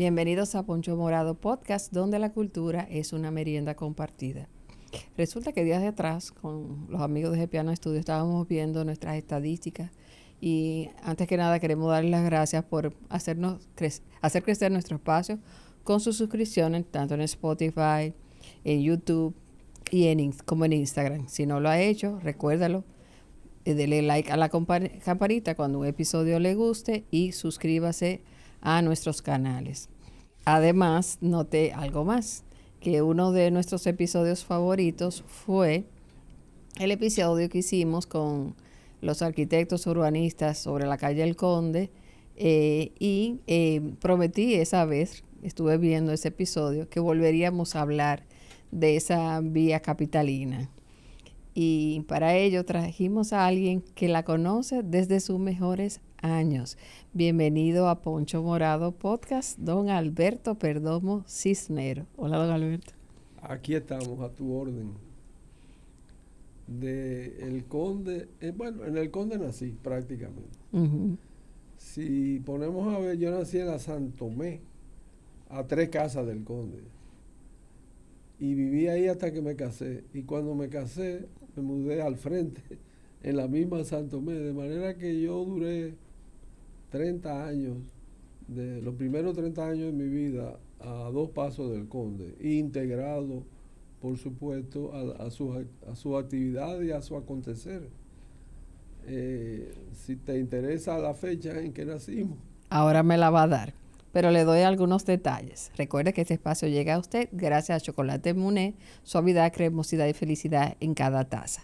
Bienvenidos a Poncho Morado Podcast, donde la cultura es una merienda compartida. Resulta que días de atrás, con los amigos de Gepiano Estudio, estábamos viendo nuestras estadísticas y antes que nada queremos darles las gracias por hacer crecer nuestro espacio con sus suscripciones, tanto en Spotify, en YouTube y como en Instagram. Si no lo ha hecho, recuérdalo, dele like a la campanita cuando un episodio le guste y suscríbase a nuestros canales. Además, noté algo más, que uno de nuestros episodios favoritos fue el episodio que hicimos con los arquitectos urbanistas sobre la calle El Conde prometí esa vez, estuve viendo ese episodio, que volveríamos a hablar de esa vía capitalina. Y para ello trajimos a alguien que la conoce desde sus mejores años. Bienvenido a Poncho Morado Podcast, don Alberto Perdomo Cisnero. Hola, don Alberto. Aquí estamos, a tu orden. De El Conde, bueno, en El Conde nací prácticamente. Uh-huh. Si ponemos a ver, yo nací en la Santomé, a 3 casas del Conde. Y viví ahí hasta que me casé. Y cuando me casé, me mudé al frente, en la misma Santomé. De manera que yo duré 30 años, de los primeros 30 años de mi vida, a 2 pasos del Conde, integrado, por supuesto, a su actividad y a su acontecer. Si te interesa la fecha en que nacimos. Ahora me la va a dar, pero le doy algunos detalles. Recuerde que este espacio llega a usted gracias a Chocolate Muné, suavidad, cremosidad y felicidad en cada taza.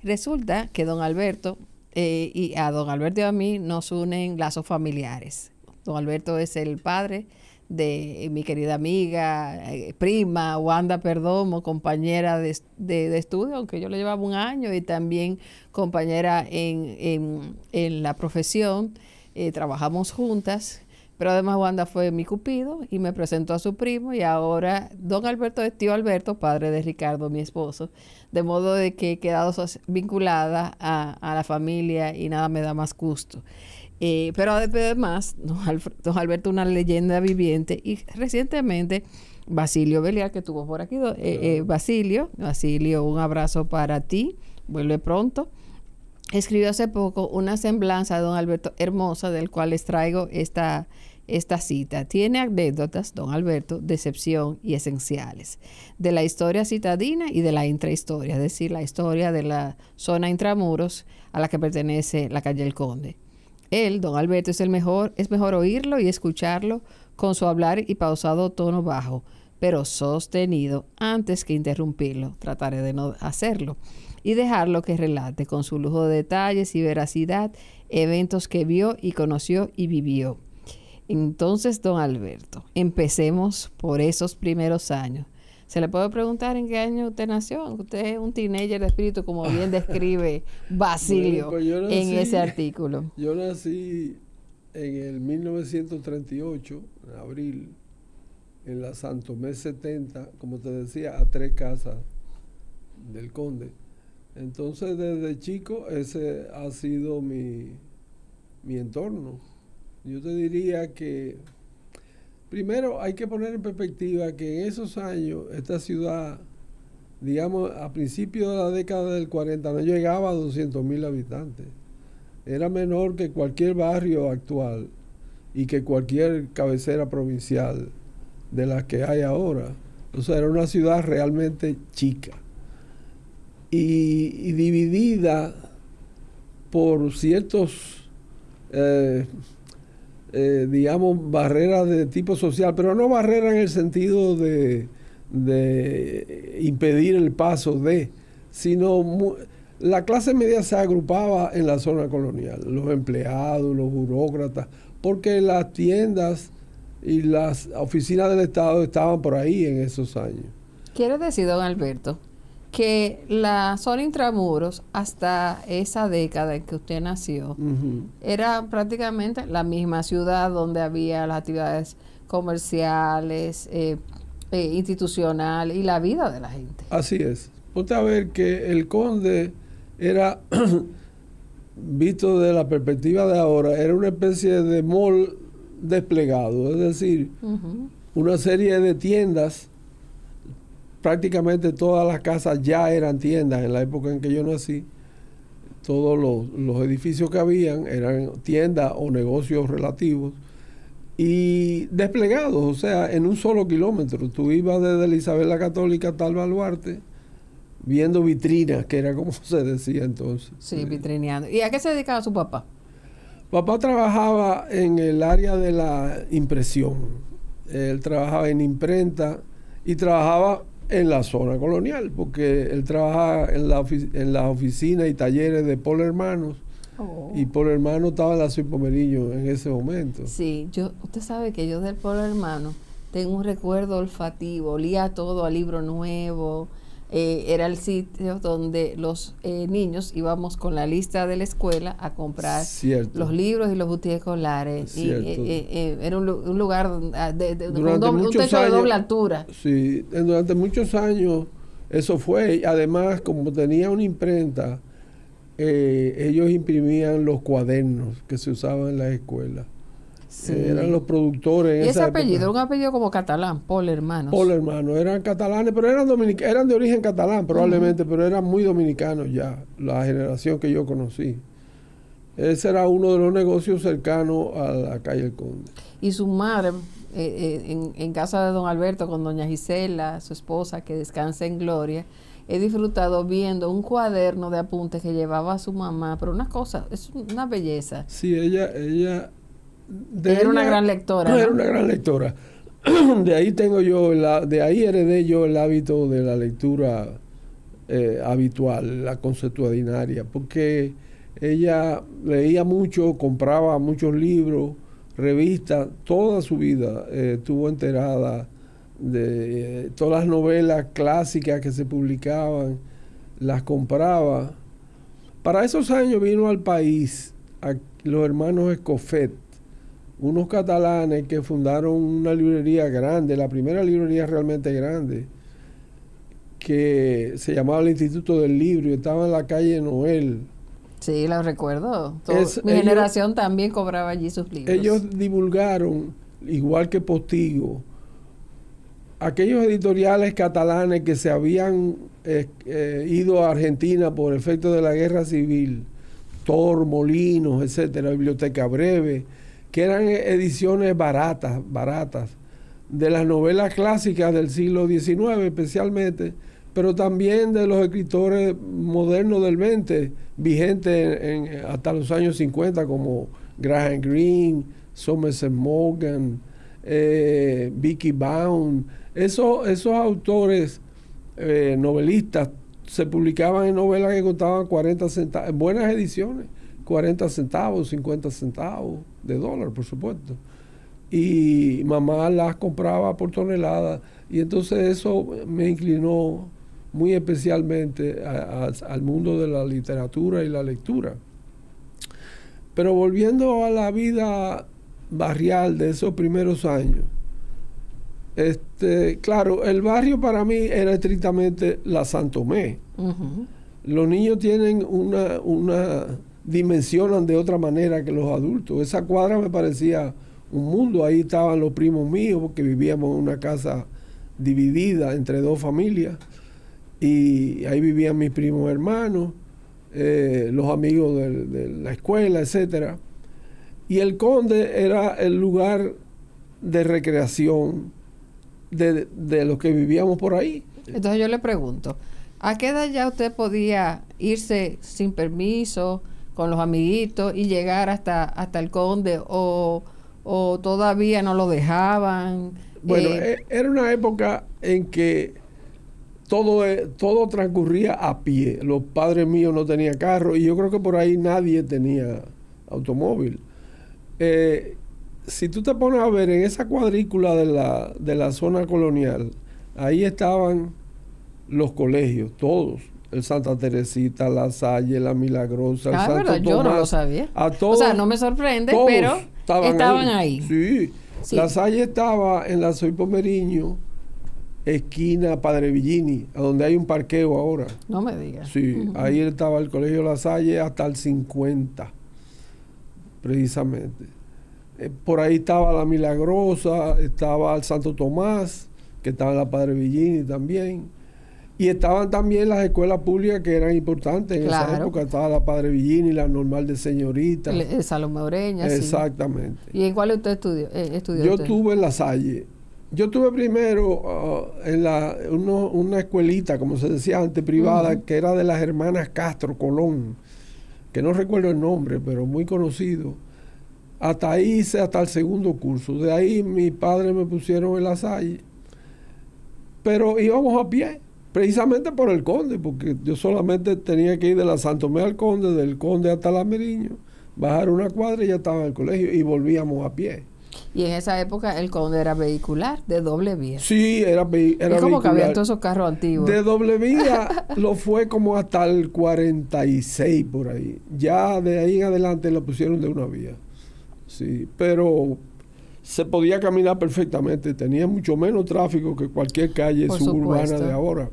Resulta que don Alberto y a don Alberto y a mí nos unen lazos familiares. Don Alberto es el padre de mi querida amiga, prima, Wanda Perdomo, compañera de estudio, aunque yo le llevaba un año, y también compañera en la profesión. Trabajamos juntas, pero además Wanda fue mi cupido y me presentó a su primo, y ahora don Alberto es tío Alberto, padre de Ricardo, mi esposo, de modo de que he quedado vinculada a la familia y nada me da más gusto. Pero además, don Alberto, una leyenda viviente, y recientemente Basilio Beliar, que estuvo por aquí, Basilio, un abrazo para ti, vuelve pronto. Escribió hace poco una semblanza de don Alberto hermosa, del cual les traigo esta cita. Tiene anécdotas, don Alberto, de excepción y esenciales, de la historia citadina y de la intrahistoria, es decir, la historia de la zona intramuros a la que pertenece la calle El Conde. Él, don Alberto, es mejor oírlo y escucharlo con su hablar y pausado tono bajo, pero sostenido, antes que interrumpirlo. Trataré de no hacerlo y dejarlo que relate con su lujo de detalles y veracidad eventos que vio y conoció y vivió. Entonces, don Alberto, empecemos por esos primeros años. ¿Se le puede preguntar en qué año usted nació? Usted es un teenager de espíritu, como bien describe Basilio en ese artículo. Yo nací en el 1938, en abril, en la Santomé 70, como te decía, a 3 casas del Conde. Entonces, desde chico, ese ha sido mi entorno. Yo te diría que primero hay que poner en perspectiva que en esos años esta ciudad, digamos, a principios de la década del 40, no llegaba a 200,000 habitantes. Era menor que cualquier barrio actual y que cualquier cabecera provincial de las que hay ahora. O sea, era una ciudad realmente chica y dividida por ciertos digamos, barreras de tipo social, pero no barreras en el sentido de impedir el paso sino la clase media se agrupaba en la zona colonial, los empleados, los burócratas, porque las tiendas y las oficinas del Estado estaban por ahí en esos años. Quiere decir, don Alberto, que la zona intramuros, hasta esa década en que usted nació, era prácticamente la misma ciudad donde había las actividades comerciales, institucionales y la vida de la gente. Así es. Ponte a ver que El Conde era, visto de la perspectiva de ahora, era una especie de mall desplegado, es decir, una serie de tiendas. Prácticamente todas las casas ya eran tiendas en la época en que yo nací. Todos los edificios que habían eran tiendas o negocios relativos y desplegados, o sea, en un solo kilómetro. Tú ibas desde la Isabel la Católica hasta el Baluarte viendo vitrinas, que era como se decía entonces. Sí, vitrineando. ¿Y a qué se dedicaba su papá? Papá trabajaba en el área de la impresión. Él trabajaba en imprenta y trabajaba en la zona colonial, porque él trabajaba en la oficina y talleres de Paul Hermanos. Y Paul Hermanos estaba en la Suite Pomerillo en ese momento. Sí, usted sabe que yo del Paul Hermanos tengo un recuerdo olfativo, olía todo a libro nuevo. Era el sitio donde los niños íbamos con la lista de la escuela a comprar los libros y los boutiques escolares. Y era un lugar con un techo de doble altura. Sí, durante muchos años eso fue. Además, como tenía una imprenta, ellos imprimían los cuadernos que se usaban en las escuelas. Sí. Eran los productores en ¿Y ese esa apellido? época. Era un apellido como catalán, Paul Hermanos. Paul Hermanos, eran catalanes, pero eran de origen catalán probablemente, pero eran muy dominicanos ya, la generación que yo conocí. Ese era uno de los negocios cercanos a la calle El Conde. Y su madre, en casa de don Alberto, con doña Gisela, su esposa, que descansa en gloria, he disfrutado viendo un cuaderno de apuntes que llevaba a su mamá, pero una cosa, es una belleza. Sí, ella era una gran lectora. No, era una gran lectora. De ahí tengo yo, de ahí heredé yo el hábito de la lectura habitual, la consuetudinaria, porque ella leía mucho, compraba muchos libros, revistas, toda su vida estuvo enterada de todas las novelas clásicas que se publicaban, las compraba. Para esos años vino al país los hermanos Escofet, unos catalanes que fundaron una librería grande, la primera librería realmente grande, que se llamaba el Instituto del Libro y estaba en la calle Noel. Sí, lo recuerdo. Mi generación también cobraba allí sus libros. Ellos divulgaron, igual que Postigo, aquellos editoriales catalanes que se habían ido a Argentina por efecto de la guerra civil, Tor, Molinos, etcétera, Biblioteca Breve, que eran ediciones baratas, de las novelas clásicas del siglo XIX especialmente, pero también de los escritores modernos del XX, vigentes hasta los años 50, como Graham Greene, Somerset Maugham, Vicky Bound. Esos autores novelistas se publicaban en novelas que costaban 40 centavos, en buenas ediciones, 40 centavos, 50 centavos de dólar, por supuesto. Y mamá las compraba por tonelada. Y entonces eso me inclinó muy especialmente al mundo de la literatura y la lectura. Pero volviendo a la vida barrial de esos primeros años, claro, el barrio para mí era estrictamente la Santomé. Los niños tienen dimensionan de otra manera que los adultos. Esa cuadra me parecía un mundo. Ahí estaban los primos míos, porque vivíamos en una casa dividida entre dos familias, y ahí vivían mis primos hermanos, los amigos de la escuela, etcétera. Y el Conde era el lugar de recreación de los que vivíamos por ahí. Entonces yo le pregunto, ¿a qué edad ya usted podía irse sin permiso con los amiguitos y llegar hasta el Conde, o todavía no lo dejaban? Bueno, era una época en que todo transcurría a pie. Los padres míos no tenían carro y yo creo que por ahí nadie tenía automóvil. Si tú te pones a ver en esa cuadrícula de la zona colonial, ahí estaban los colegios, todos. El Santa Teresita, La Salle, La Milagrosa, el Santo ¿verdad? Tomás. Yo no lo sabía. Todos, o sea, no me sorprende, pero estaban ahí. Sí. La Salle estaba en la Soy Pomeriño, esquina Padre Villini, a donde hay un parqueo ahora. No me digas. Sí, ahí estaba el Colegio La Salle hasta el 50, precisamente. Por ahí estaba la Milagrosa, estaba el Santo Tomás, que estaba la Padre Villini también. Y estaban también las escuelas públicas que eran importantes en esa época. Estaba la Padre Villini, la Normal de Señorita. El Salomé Oreña, exactamente. Sí. ¿Y en cuál usted estudió? Yo estuve en La Salle. Yo estuve primero en una escuelita, como se decía antes, privada, que era de las hermanas Castro Colón, que no recuerdo el nombre, pero muy conocido. Hasta ahí hice hasta el segundo curso. De ahí mis padres me pusieron en La Salle. Pero íbamos a pie, precisamente por el Conde, porque yo solamente tenía que ir de la Santomé al Conde, del Conde hasta la Meriño, bajar una cuadra y ya estaba en el colegio y volvíamos a pie. Y en esa época el Conde era vehicular, de doble vía. Sí, era vehicular. Es como que había todos esos carros antiguos. De doble vía lo fue como hasta el 46 por ahí. Ya de ahí en adelante lo pusieron de una vía. Sí, pero se podía caminar perfectamente. Tenía mucho menos tráfico que cualquier calle suburbana de ahora.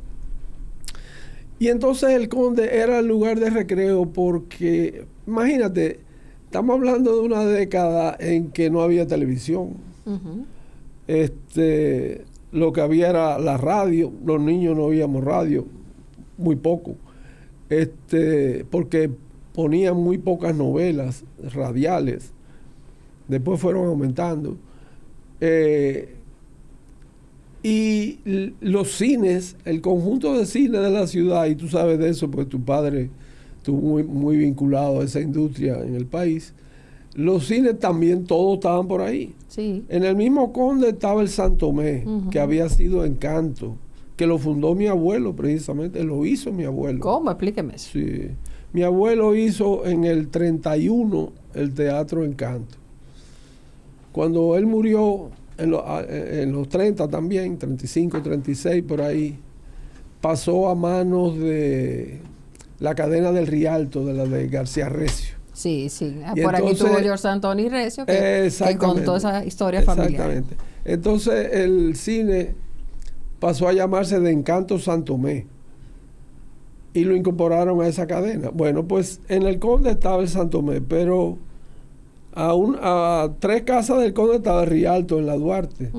Y entonces el Conde era el lugar de recreo porque, imagínate, estamos hablando de una década en que no había televisión. Lo que había era la radio. Los niños no oíamos radio, muy poco. Porque ponían muy pocas novelas radiales. Después fueron aumentando. Y los cines, el conjunto de cines de la ciudad, y tú sabes de eso, pues tu padre estuvo muy vinculado a esa industria en el país. Los cines también todos estaban por ahí. Sí. En el mismo Conde estaba el Santomé, que había sido Encanto, que lo fundó mi abuelo precisamente, lo hizo mi abuelo. ¿Cómo? Explíqueme eso. Sí. Mi abuelo hizo en el 31 el Teatro Encanto. Cuando él murió, en los 30 también, 35, 36, por ahí, pasó a manos de la cadena del Rialto, de la de García Recio. Sí, sí. Y por entonces, aquí tuvo George Antoni Recio, que contó esa historia familiar. Exactamente. Entonces el cine pasó a llamarse de Encanto Santomé y lo incorporaron a esa cadena. Bueno, pues en el Conde estaba el Santomé, pero a 3 casas del Conde estaba el Rialto en la Duarte.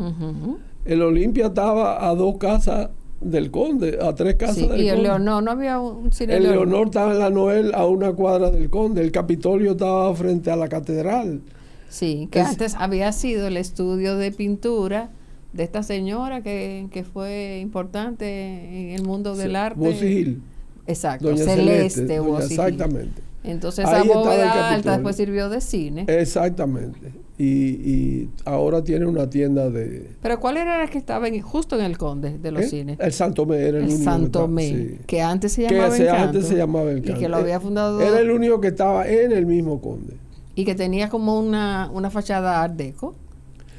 El Olimpia estaba a 2 casas del Conde, a 3 casas del Conde. Y el Leonor, no había un cine. El Leonor estaba en la Noel a 1 cuadra del Conde. El Capitolio estaba frente a la catedral. Sí, que antes había sido el estudio de pintura de esta señora que fue importante en el mundo del arte. Wosigil. Exacto, Doña Celeste Wosigil. Exactamente. Entonces esa bóveda alta después sirvió de cine. Exactamente. Y ahora tiene una tienda de... ¿Pero cuál era la que estaba justo en el Conde de los cines? El Santomé era el único. Santomé, sí. que antes se llamaba Encanto. Antes se llamaba Encanto. Y que lo había fundado... Era el único que estaba en el mismo Conde. Y que tenía como una fachada art deco.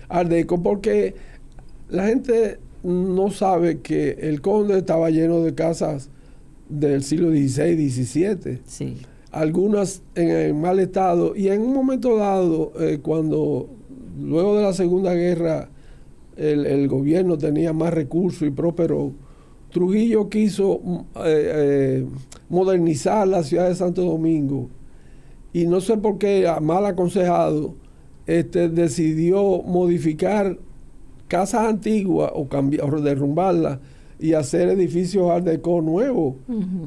Art deco, porque la gente no sabe que el Conde estaba lleno de casas del siglo XVI, XVII. Sí. Algunas en mal estado, y en un momento dado, cuando luego de la Segunda Guerra el gobierno tenía más recursos y prosperó, Trujillo quiso modernizar la ciudad de Santo Domingo, y no sé por qué, mal aconsejado, decidió modificar casas antiguas o derrumbarlas y hacer edificios art deco nuevos.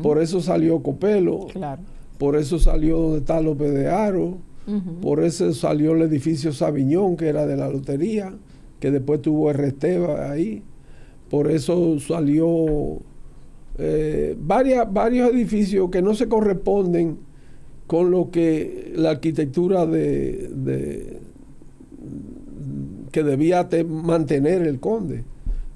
Por eso salió Copelo. Claro. Por eso salió donde está López de Haro, por eso salió el edificio Sabiñón, que era de la lotería, que después tuvo Resteva ahí, por eso salió varios edificios que no se corresponden con lo que la arquitectura que debía mantener el Conde.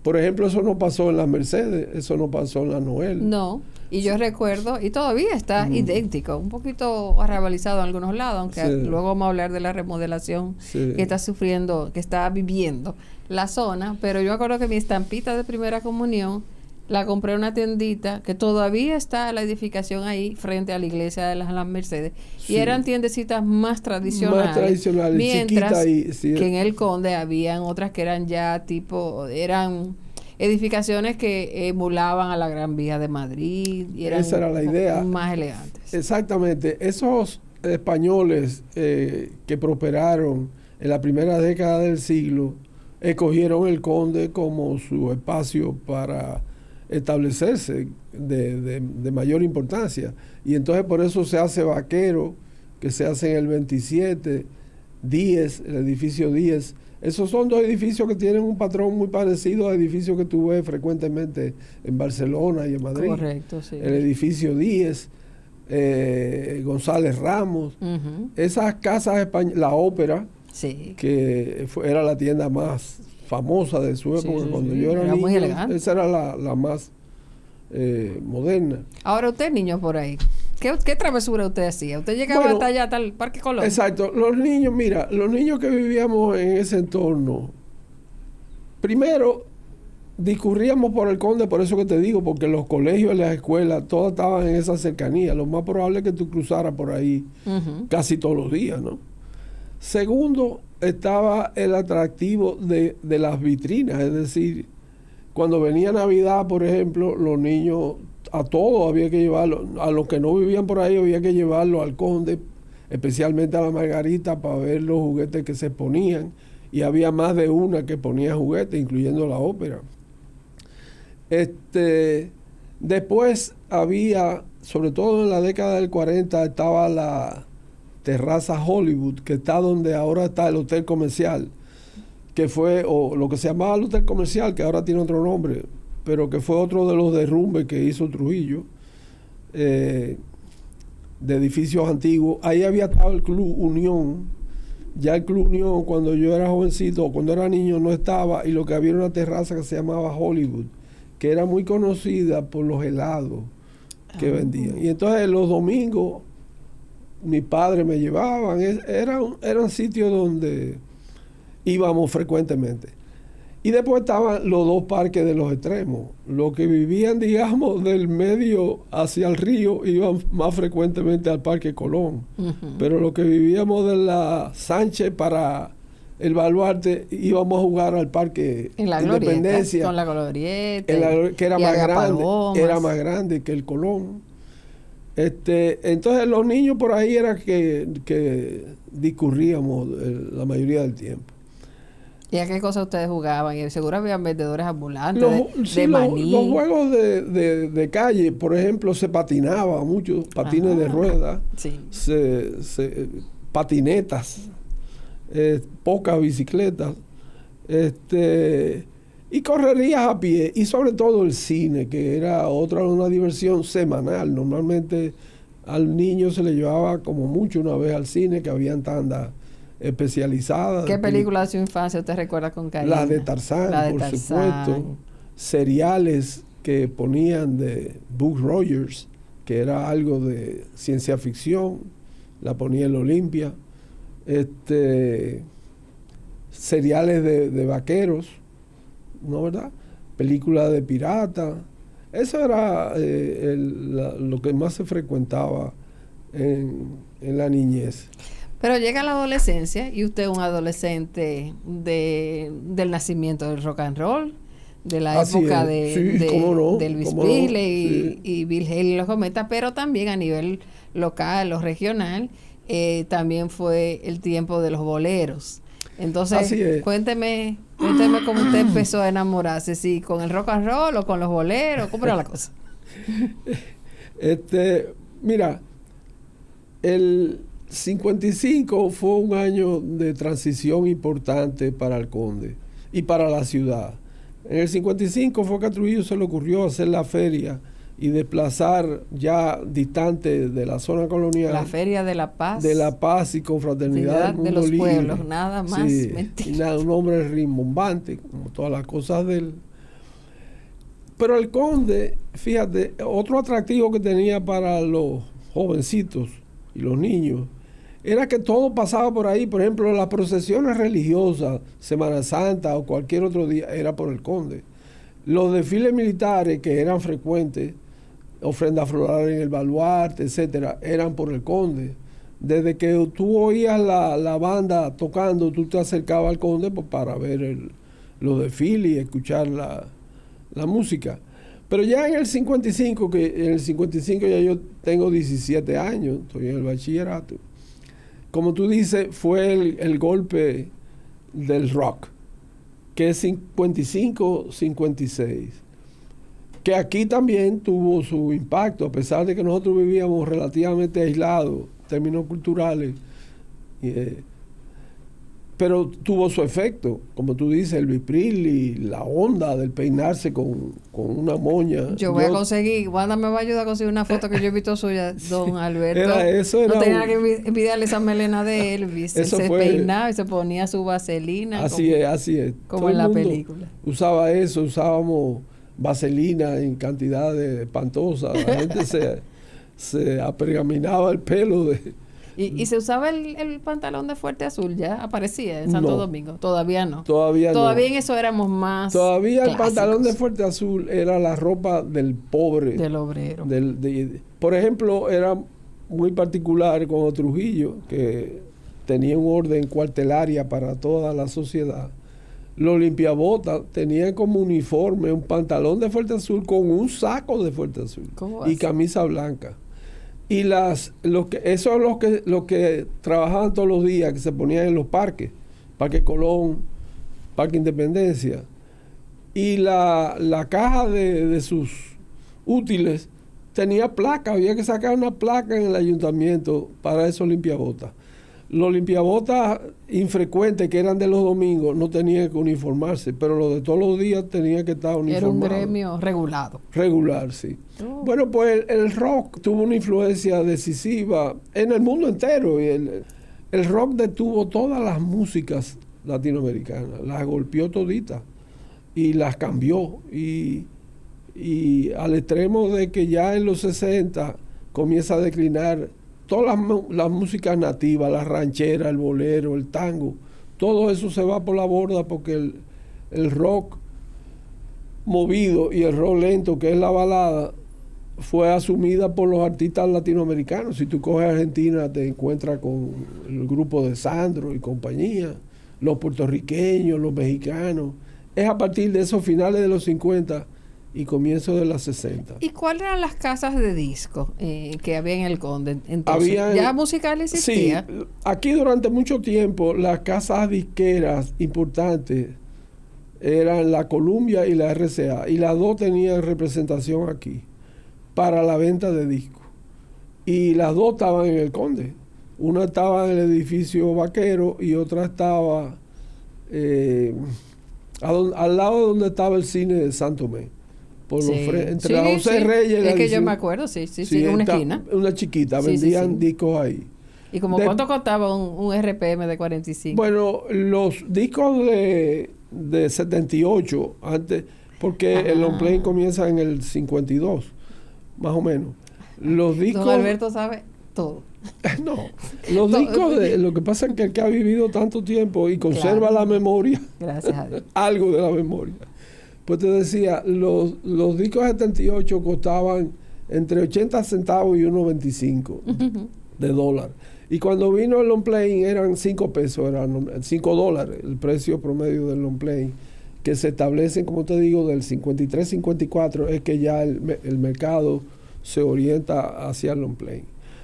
Por ejemplo, eso no pasó en la Mercedes, eso no pasó en la Noel. No, y yo recuerdo, y todavía está idéntico, un poquito arrabalizado en algunos lados, aunque luego vamos a hablar de la remodelación que está sufriendo, que está viviendo la zona, pero yo me acuerdo que mi estampita de primera comunión la compré en una tiendita que todavía está la edificación ahí frente a la iglesia de las Mercedes, y eran tiendecitas más tradicionales, mientras que en el Conde habían otras que eran ya eran edificaciones que emulaban a la Gran Vía de Madrid y eran esa era la idea, más elegantes. Exactamente. Esos españoles que prosperaron en la primera década del siglo, escogieron el Conde como su espacio para establecerse de mayor importancia. Y entonces por eso se hace Vaquero, que se hace en el 27, Díez, el edificio Díez. Esos son dos edificios que tienen un patrón muy parecido a edificios que tú ves frecuentemente en Barcelona y en Madrid. Correcto, sí. El edificio Díez, González Ramos, esas casas españolas, la Ópera, sí, que era la tienda más famosa de su época, cuando yo era niño, muy elegante. esa era la más moderna. Ahora usted, niño, por ahí, ¿qué travesura usted hacía? ¿Usted llegaba hasta allá, hasta el Parque Colón? Exacto. Los niños, mira, los niños que vivíamos en ese entorno, primero discurríamos por el Conde, por eso que te digo, porque los colegios y las escuelas, todas estaban en esa cercanía. Lo más probable es que tú cruzaras por ahí casi todos los días, ¿no? Segundo, estaba el atractivo de las vitrinas, es decir, cuando venía Navidad, por ejemplo, los niños, a todos había que llevarlos, a los que no vivían por ahí había que llevarlos al Conde, especialmente a la Margarita, para ver los juguetes que se ponían, y había más de una que ponía juguetes, incluyendo la Ópera. Después había, sobre todo en la década del 40, estaba la Terraza Hollywood, que está donde ahora está el Hotel Comercial, que fue, o lo que se llamaba el Hotel Comercial, que ahora tiene otro nombre, pero que fue otro de los derrumbes que hizo Trujillo, de edificios antiguos. Ahí había estado el Club Unión. Ya el Club Unión, cuando yo era jovencito, o cuando era niño, no estaba, y lo que había era una terraza que se llamaba Hollywood, que era muy conocida por los helados que vendían. Y entonces los domingos, mi padre me llevaban, eran sitios donde íbamos frecuentemente. Y después estaban los dos parques de los extremos. Los que vivían, digamos, del medio hacia el río iban más frecuentemente al Parque Colón. Pero los que vivíamos de la Sánchez para el Baluarte íbamos a jugar al Parque en la Independencia. Con la Glorieta. Que era más grande que el Colón. Entonces los niños por ahí era que discurríamos la mayoría del tiempo. ¿Y a qué cosas ustedes jugaban? Y seguro habían vendedores ambulantes de maní. Los juegos de calle, por ejemplo, se patinaba mucho, patines de ruedas, patinetas, pocas bicicletas, y correrías a pie, y sobre todo el cine, que era una diversión semanal. Normalmente al niño se le llevaba como mucho una vez al cine, que habían tandas especializadas. ¿Qué película de su infancia usted recuerda con cariño? La de Tarzán, por supuesto. Seriales que ponían de Buck Rogers, que era algo de ciencia ficción, la ponía en Olimpia. Seriales de vaqueros, ¿no, verdad? Películas de piratas. Eso era lo que más se frecuentaba en la niñez. Pero llega la adolescencia y usted es un adolescente del nacimiento del rock and roll, de la época de Elvis Presley y Bill Haley y los Cometas, pero también a nivel local o regional, también fue el tiempo de los boleros. Entonces, cuénteme cómo usted empezó a enamorarse, si con el rock and roll o con los boleros, ¿cómo era la cosa? Mira, el 55 fue un año de transición importante para el Conde y para la ciudad. En el 55 fue que a Trujillo se le ocurrió hacer la feria y desplazar ya distante de la zona colonial. La Feria de la Paz. De la Paz y Confraternidad del Mundo de los Libre. Pueblos, nada más. Sí, mentira. Y nada, un hombre rimbombante, como todas las cosas de él. Pero el Conde, fíjate, otro atractivo que tenía para los jovencitos y los niños era que todo pasaba por ahí. Por ejemplo, las procesiones religiosas, Semana Santa o cualquier otro día, era por el Conde. Los desfiles militares, que eran frecuentes, ofrendas florales en el Baluarte, etcétera, eran por el Conde. Desde que tú oías la banda tocando, tú te acercabas al Conde para ver los desfiles y escuchar la música. Pero ya en el 55, ya yo tengo 17 años, estoy en el bachillerato, como tú dices, fue el golpe del rock, que es 55-56, que aquí también tuvo su impacto, a pesar de que nosotros vivíamos relativamente aislados, en términos culturales, pero tuvo su efecto, como tú dices, el Vipril y la onda del peinarse con una moña. Yo voy a conseguir, Wanda me va a ayudar a conseguir una foto que yo he visto suya, don Alberto. No tenía que envidiarle esa melena de Elvis. Él se peinaba y se ponía su vaselina. Así es. Como en la película. Usaba eso, usábamos vaselina en cantidades espantosas. La gente se apergaminaba el pelo de... ¿Y se usaba el pantalón de fuerte azul? ¿Ya aparecía en Santo Domingo? Todavía no. Todavía en eso éramos más Todavía clásicos. El pantalón de fuerte azul era la ropa del pobre. Del obrero. Por ejemplo, era muy particular con Trujillo, que tenía un orden cuartelaria para toda la sociedad. Los limpiabotas tenían como uniforme un pantalón de fuerte azul con un saco de fuerte azul y camisa blanca. Y los que trabajaban todos los días, que se ponían en los parques, Parque Colón, Parque Independencia, y la caja de sus útiles tenía placa, había que sacar una placa en el ayuntamiento para esos limpiabotas. Los limpiabotas infrecuentes, que eran de los domingos, no tenían que uniformarse, pero los de todos los días tenían que estar uniformados. Era un gremio regulado. Regular, sí. Oh. Bueno, pues el rock tuvo una influencia decisiva en el mundo entero. Y el rock detuvo todas las músicas latinoamericanas, las golpeó toditas y las cambió. Y al extremo de que ya en los 60 comienza a declinar todas las músicas nativas, la ranchera, el bolero, el tango, todo eso se va por la borda porque el rock movido y el rock lento, que es la balada, fue asumida por los artistas latinoamericanos. Si tú coges Argentina, te encuentras con el grupo de Sandro y compañía, los puertorriqueños, los mexicanos. Es a partir de esos finales de los 50 y comienzo de las 60. ¿Y cuáles eran las casas de disco que había en el Conde? Entonces, ¿ya musical existía? Sí, aquí durante mucho tiempo las casas disqueras importantes eran la Columbia y la RCA, y las dos tenían representación aquí para la venta de discos. Y las dos estaban en el Conde. Una estaba en el edificio Vaquero y otra estaba al lado donde estaba el cine de Santo Tomé. Entre la José Reyes y la... Es que yo me acuerdo, sí, en una esquina. Una chiquita, vendían discos ahí. ¿Y cuánto costaba un RPM de 45? Bueno, los discos de 78, antes, porque el long play comienza en el 52, más o menos. Los discos... Don Alberto sabe todo. No, los discos lo que pasa es que el que ha vivido tanto tiempo y conserva la memoria, gracias a Dios, algo de la memoria. Pues te decía, los discos 78 costaban entre 80 centavos y 1.25 de dólar. Y cuando vino el long play eran 5 pesos, eran $5 el precio promedio del long play, que se establecen, como te digo, del 53-54, es que ya el mercado se orienta hacia el long play.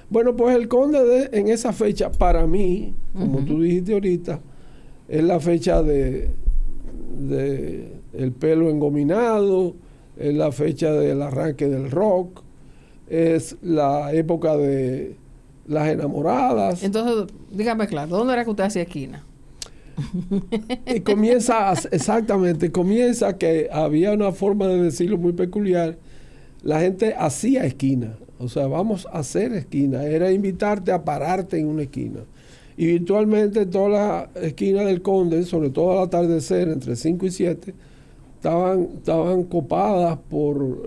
Bueno, pues el Conde en esa fecha, para mí, como tú dijiste ahorita, es la fecha de el pelo engominado, es la fecha del arranque del rock, es la época de las enamoradas. Entonces, dígame claro, ¿dónde era que usted hacía esquina? Y comienza que había una forma de decirlo muy peculiar. La gente hacía esquina, o sea, vamos a hacer esquina, era invitarte a pararte en una esquina. Y virtualmente todas las esquinas del Conde, sobre todo al atardecer, entre 5 y 7, estaban copadas por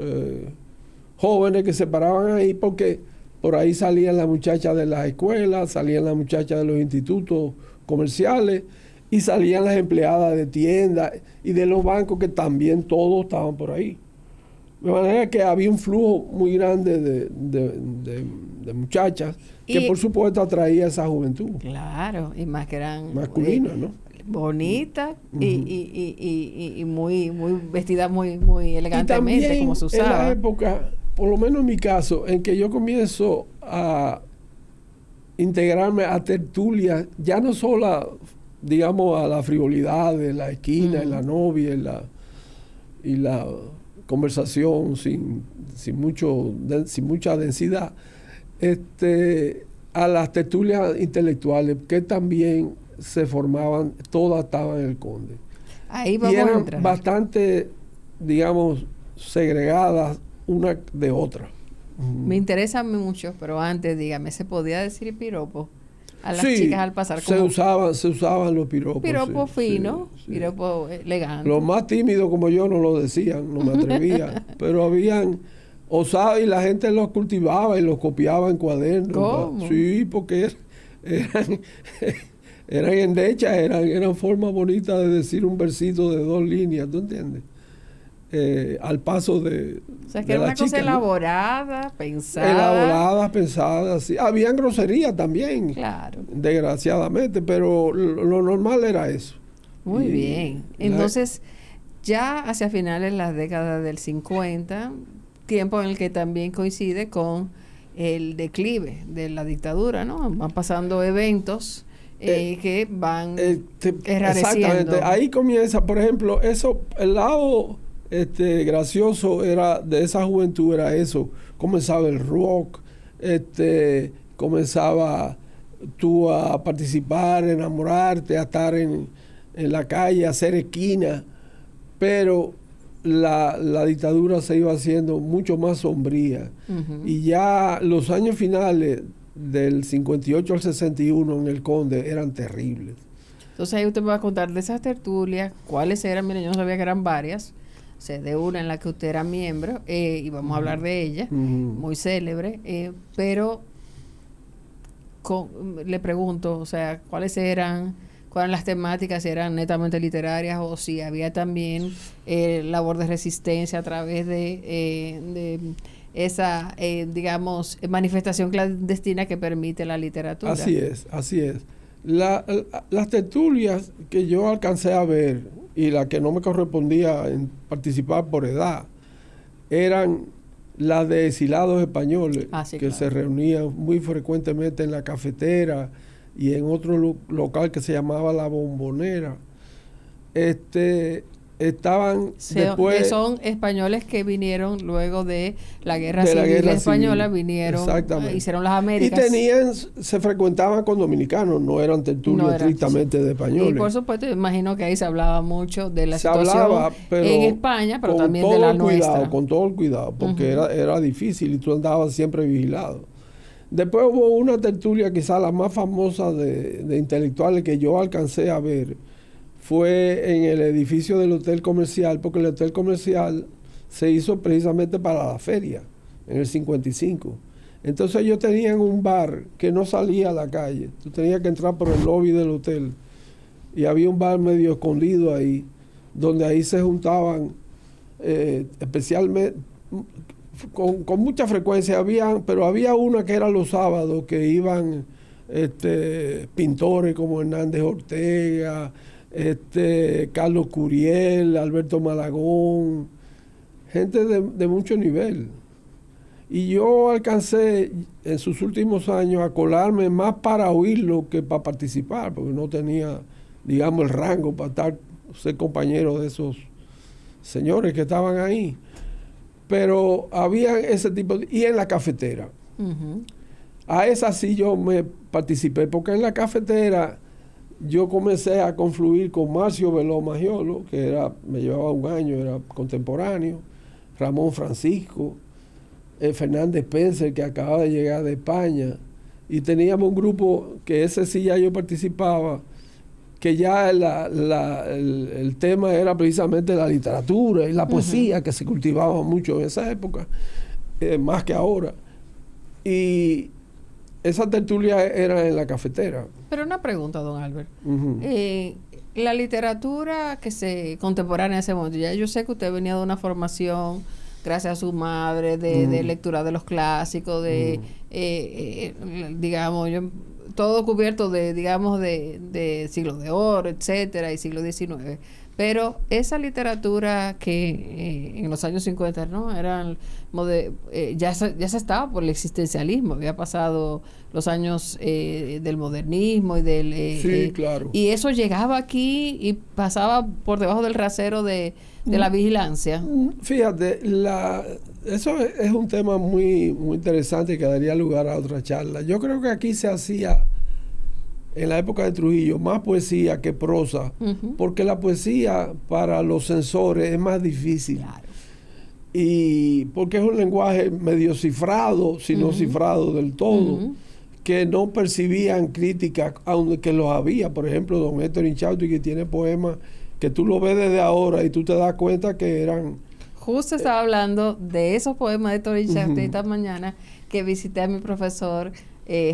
jóvenes que se paraban ahí, porque por ahí salían las muchachas de las escuelas, salían las muchachas de los institutos comerciales y salían las empleadas de tiendas y de los bancos, que también todos estaban por ahí. De manera que había un flujo muy grande de muchachas que por supuesto atraía a esa juventud. Claro, y más que eran masculinas, ¿no? Bonitas y muy vestidas muy elegantemente, como se usaba. En la época, por lo menos en mi caso, en que yo comienzo a integrarme a tertulias, ya no solo, digamos, a la frivolidad de la esquina, la novia y la conversación sin mucha densidad, a las tertulias intelectuales que también se formaban, todas estaban en el Conde. Ahí vamos y eran a entrar. bastante, digamos, segregadas una de otra. Me interesa mucho, pero antes, dígame, ¿se podía decir piropo a las Sí, chicas al pasar? se usaban los piropos. Piropo sí, fino, sí. piropo elegante. Los más tímidos como yo no lo decían, no me atrevía, pero habían osados y la gente los cultivaba y los copiaba en cuadernos. ¿Cómo? Sí, porque eran endechas, eran formas bonitas de decir un versito de 2 líneas, ¿tú entiendes? Al paso de O sea, que de era la una cosa chica, ¿no? elaborada, pensada. Elaboradas, pensadas, sí. Habían groserías también, Claro. desgraciadamente, pero lo normal era eso. Muy Y bien. Entonces, ya hacia finales de las décadas del 50, tiempo en el que también coincide con el declive de la dictadura, ¿no? Van pasando eventos que van enrareciendo. Exactamente. Ahí comienza, por ejemplo, eso, el lado gracioso era de esa juventud era eso. Comenzaba el rock, comenzaba tú a participar, enamorarte, a estar en la calle, a hacer esquina, pero la dictadura se iba haciendo mucho más sombría. Y ya los años finales del 58 al 61 en el Conde eran terribles. Entonces ahí usted me va a contar de esas tertulias, cuáles eran. Mire, yo no sabía que eran varias. O sea, de una en la que usted era miembro, y vamos a hablar de ella, muy célebre, pero le pregunto, o sea, cuáles eran las temáticas, si eran netamente literarias o si había también labor de resistencia a través de esa, digamos, manifestación clandestina que permite la literatura. Así es, así es. Las tertulias que yo alcancé a ver y las que no me correspondía en participar por edad eran las de exilados españoles, sí, que claro, se reunían muy frecuentemente en la cafetera y en otro local que se llamaba La Bombonera. Estaban después... son españoles que vinieron luego de la Guerra Civil Española, vinieron, hicieron las Américas. Y se frecuentaban con dominicanos, no eran tertulias estrictamente de españoles. Y por supuesto, imagino que ahí se hablaba mucho de la situación en España, pero también de la nuestra. Con todo el cuidado, porque era difícil y tú andabas siempre vigilado. Después hubo una tertulia, quizás la más famosa de intelectuales que yo alcancé a ver, fue en el edificio del Hotel Comercial, porque el Hotel Comercial se hizo precisamente para la feria, en el 55. Entonces ellos tenían un bar que no salía a la calle. Tú tenías que entrar por el lobby del hotel. Y había un bar medio escondido ahí, donde ahí se juntaban, especialmente, con mucha frecuencia, pero había una que era los sábados, que iban pintores como Hernández Ortega, Carlos Curiel, Alberto Malagón, gente de mucho nivel. Y yo alcancé en sus últimos años a colarme más para oírlo que para participar, porque no tenía, digamos, el rango para ser compañero de esos señores que estaban ahí. Pero había ese tipo y en la cafetera. A esa sí yo me participé, porque en la cafetera yo comencé a confluir con Marcio Veló Magiolo, que me llevaba un año, era contemporáneo, Ramón Francisco, Fernández Spencer, que acababa de llegar de España, y teníamos un grupo que ese sí ya yo participaba, que ya el tema era precisamente la literatura y la poesía, que se cultivaba mucho en esa época, más que ahora. Y esa tertulia era en la cafetera. Pero una pregunta, don Albert. La literatura contemporánea en ese momento, ya yo sé que usted venía de una formación, gracias a su madre, de lectura de los clásicos, digamos, todo cubierto de siglo de oro, etcétera, y siglo XIX. Pero esa literatura que en los años 50, ¿no? Ya se estaba por el existencialismo, había pasado los años del modernismo y del... sí, claro. Y eso llegaba aquí y pasaba por debajo del rasero de la vigilancia. Fíjate, eso es un tema muy, muy interesante que daría lugar a otra charla. Yo creo que aquí se hacía, en la época de Trujillo, más poesía que prosa, porque la poesía para los censores es más difícil. Claro. Y porque es un lenguaje medio cifrado, si no cifrado del todo, que no percibían críticas, aunque los había. Por ejemplo, don Héctor Inchausti, que tiene poemas que tú lo ves desde ahora y tú te das cuenta que eran... Justo estaba hablando de esos poemas de Héctor Inchausti esta mañana, que visité a mi profesor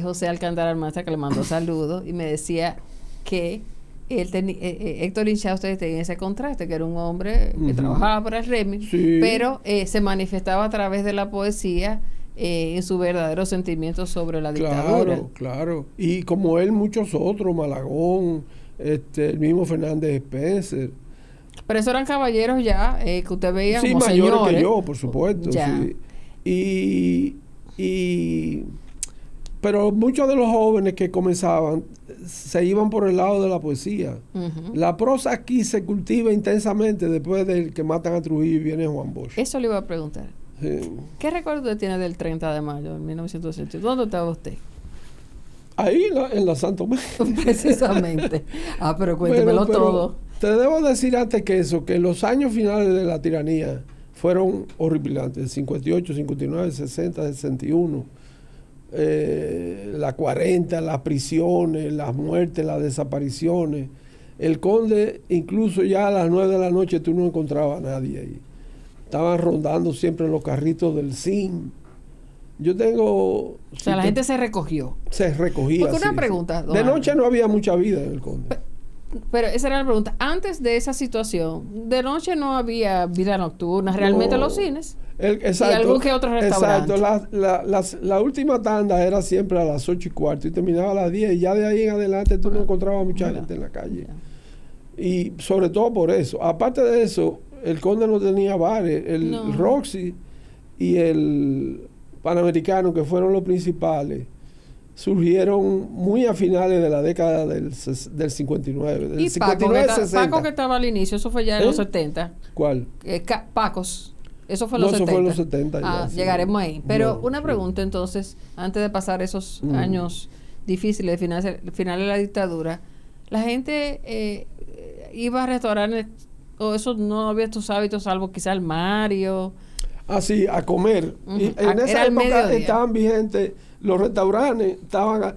José Alcántara Almanza, que le mandó saludos, y me decía que Héctor Inchausti tenía ese contraste, que era un hombre que trabajaba para el REMI, pero se manifestaba a través de la poesía en su verdadero sentimiento sobre la dictadura. Claro. Y como él, muchos otros, Malagón, el mismo Fernández Spencer. Pero esos eran caballeros ya, que usted veía como mayores señores. que yo, por supuesto. Sí. Pero muchos de los jóvenes que comenzaban se iban por el lado de la poesía. La prosa aquí se cultiva intensamente después del que matan a Trujillo y viene Juan Bosch. Eso le iba a preguntar. Sí. ¿Qué recuerdo usted tiene del 30 de mayo de 1960? ¿Dónde estaba usted? Ahí en la Santo Tomé. Precisamente. Pero cuéntemelo todo. Te debo decir antes que eso, que los años finales de la tiranía fueron horripilantes. 58, 59, 60, 61. La 40, las prisiones, las muertes, las desapariciones. El Conde, incluso ya a las 9 de la noche tú no encontrabas a nadie ahí. Estaban rondando siempre los carritos del CIN. Yo tengo... O sea, la gente se recogió. Se recogía. Porque una pregunta. De noche no había mucha vida en el Conde. Pero esa era la pregunta. Antes de esa situación, de noche no había vida nocturna, realmente en los cines. Exacto, y algún que otro restaurante. Exacto. La última tanda era siempre a las 8:15 y terminaba a las 10. Y ya de ahí en adelante tú no encontrabas mucha gente en la calle. Y sobre todo por eso. Aparte de eso, el Conde no tenía bares. El Roxy y el Panamericano, que fueron los principales, surgieron muy a finales de la década del 59. Del y 59 Paco, que estaba al inicio, eso fue ya en los 70. ¿Cuál? Pacos. Eso fue en los 70. Eso fue en los 70. Ya, llegaremos ahí. Pero una pregunta entonces, antes de pasar esos años difíciles de final de la dictadura, la gente iba a restaurantes, o eso no había estos hábitos, salvo quizá el Mario. Sí, a comer. Y en esa época estaban vigentes, los restaurantes estaban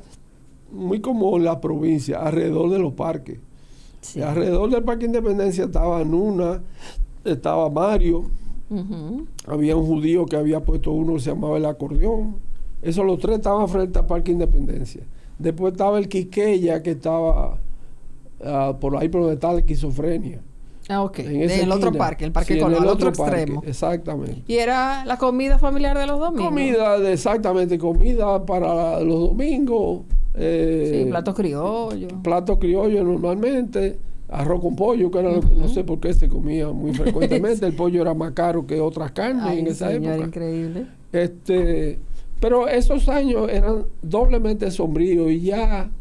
muy como la provincia, alrededor de los parques. Sí. Alrededor del Parque Independencia estaba Nuna, estaba Mario, había un judío que había puesto uno que se llamaba El Acordeón. Esos los tres estaban frente al Parque Independencia. Después estaba el Quiqueya, que estaba por ahí por donde está la Esquizofrenia. Ok. En el otro parque, el Parque Colón, el otro extremo. Exactamente. ¿Y era la comida familiar de los domingos? Comida para los domingos. Sí, platos criollos. Platos criollos normalmente. Arroz con pollo, que era lo que no sé por qué se comía muy frecuentemente. El pollo era más caro que otras carnes en esa época. Increíble. Pero esos años eran doblemente sombríos y ya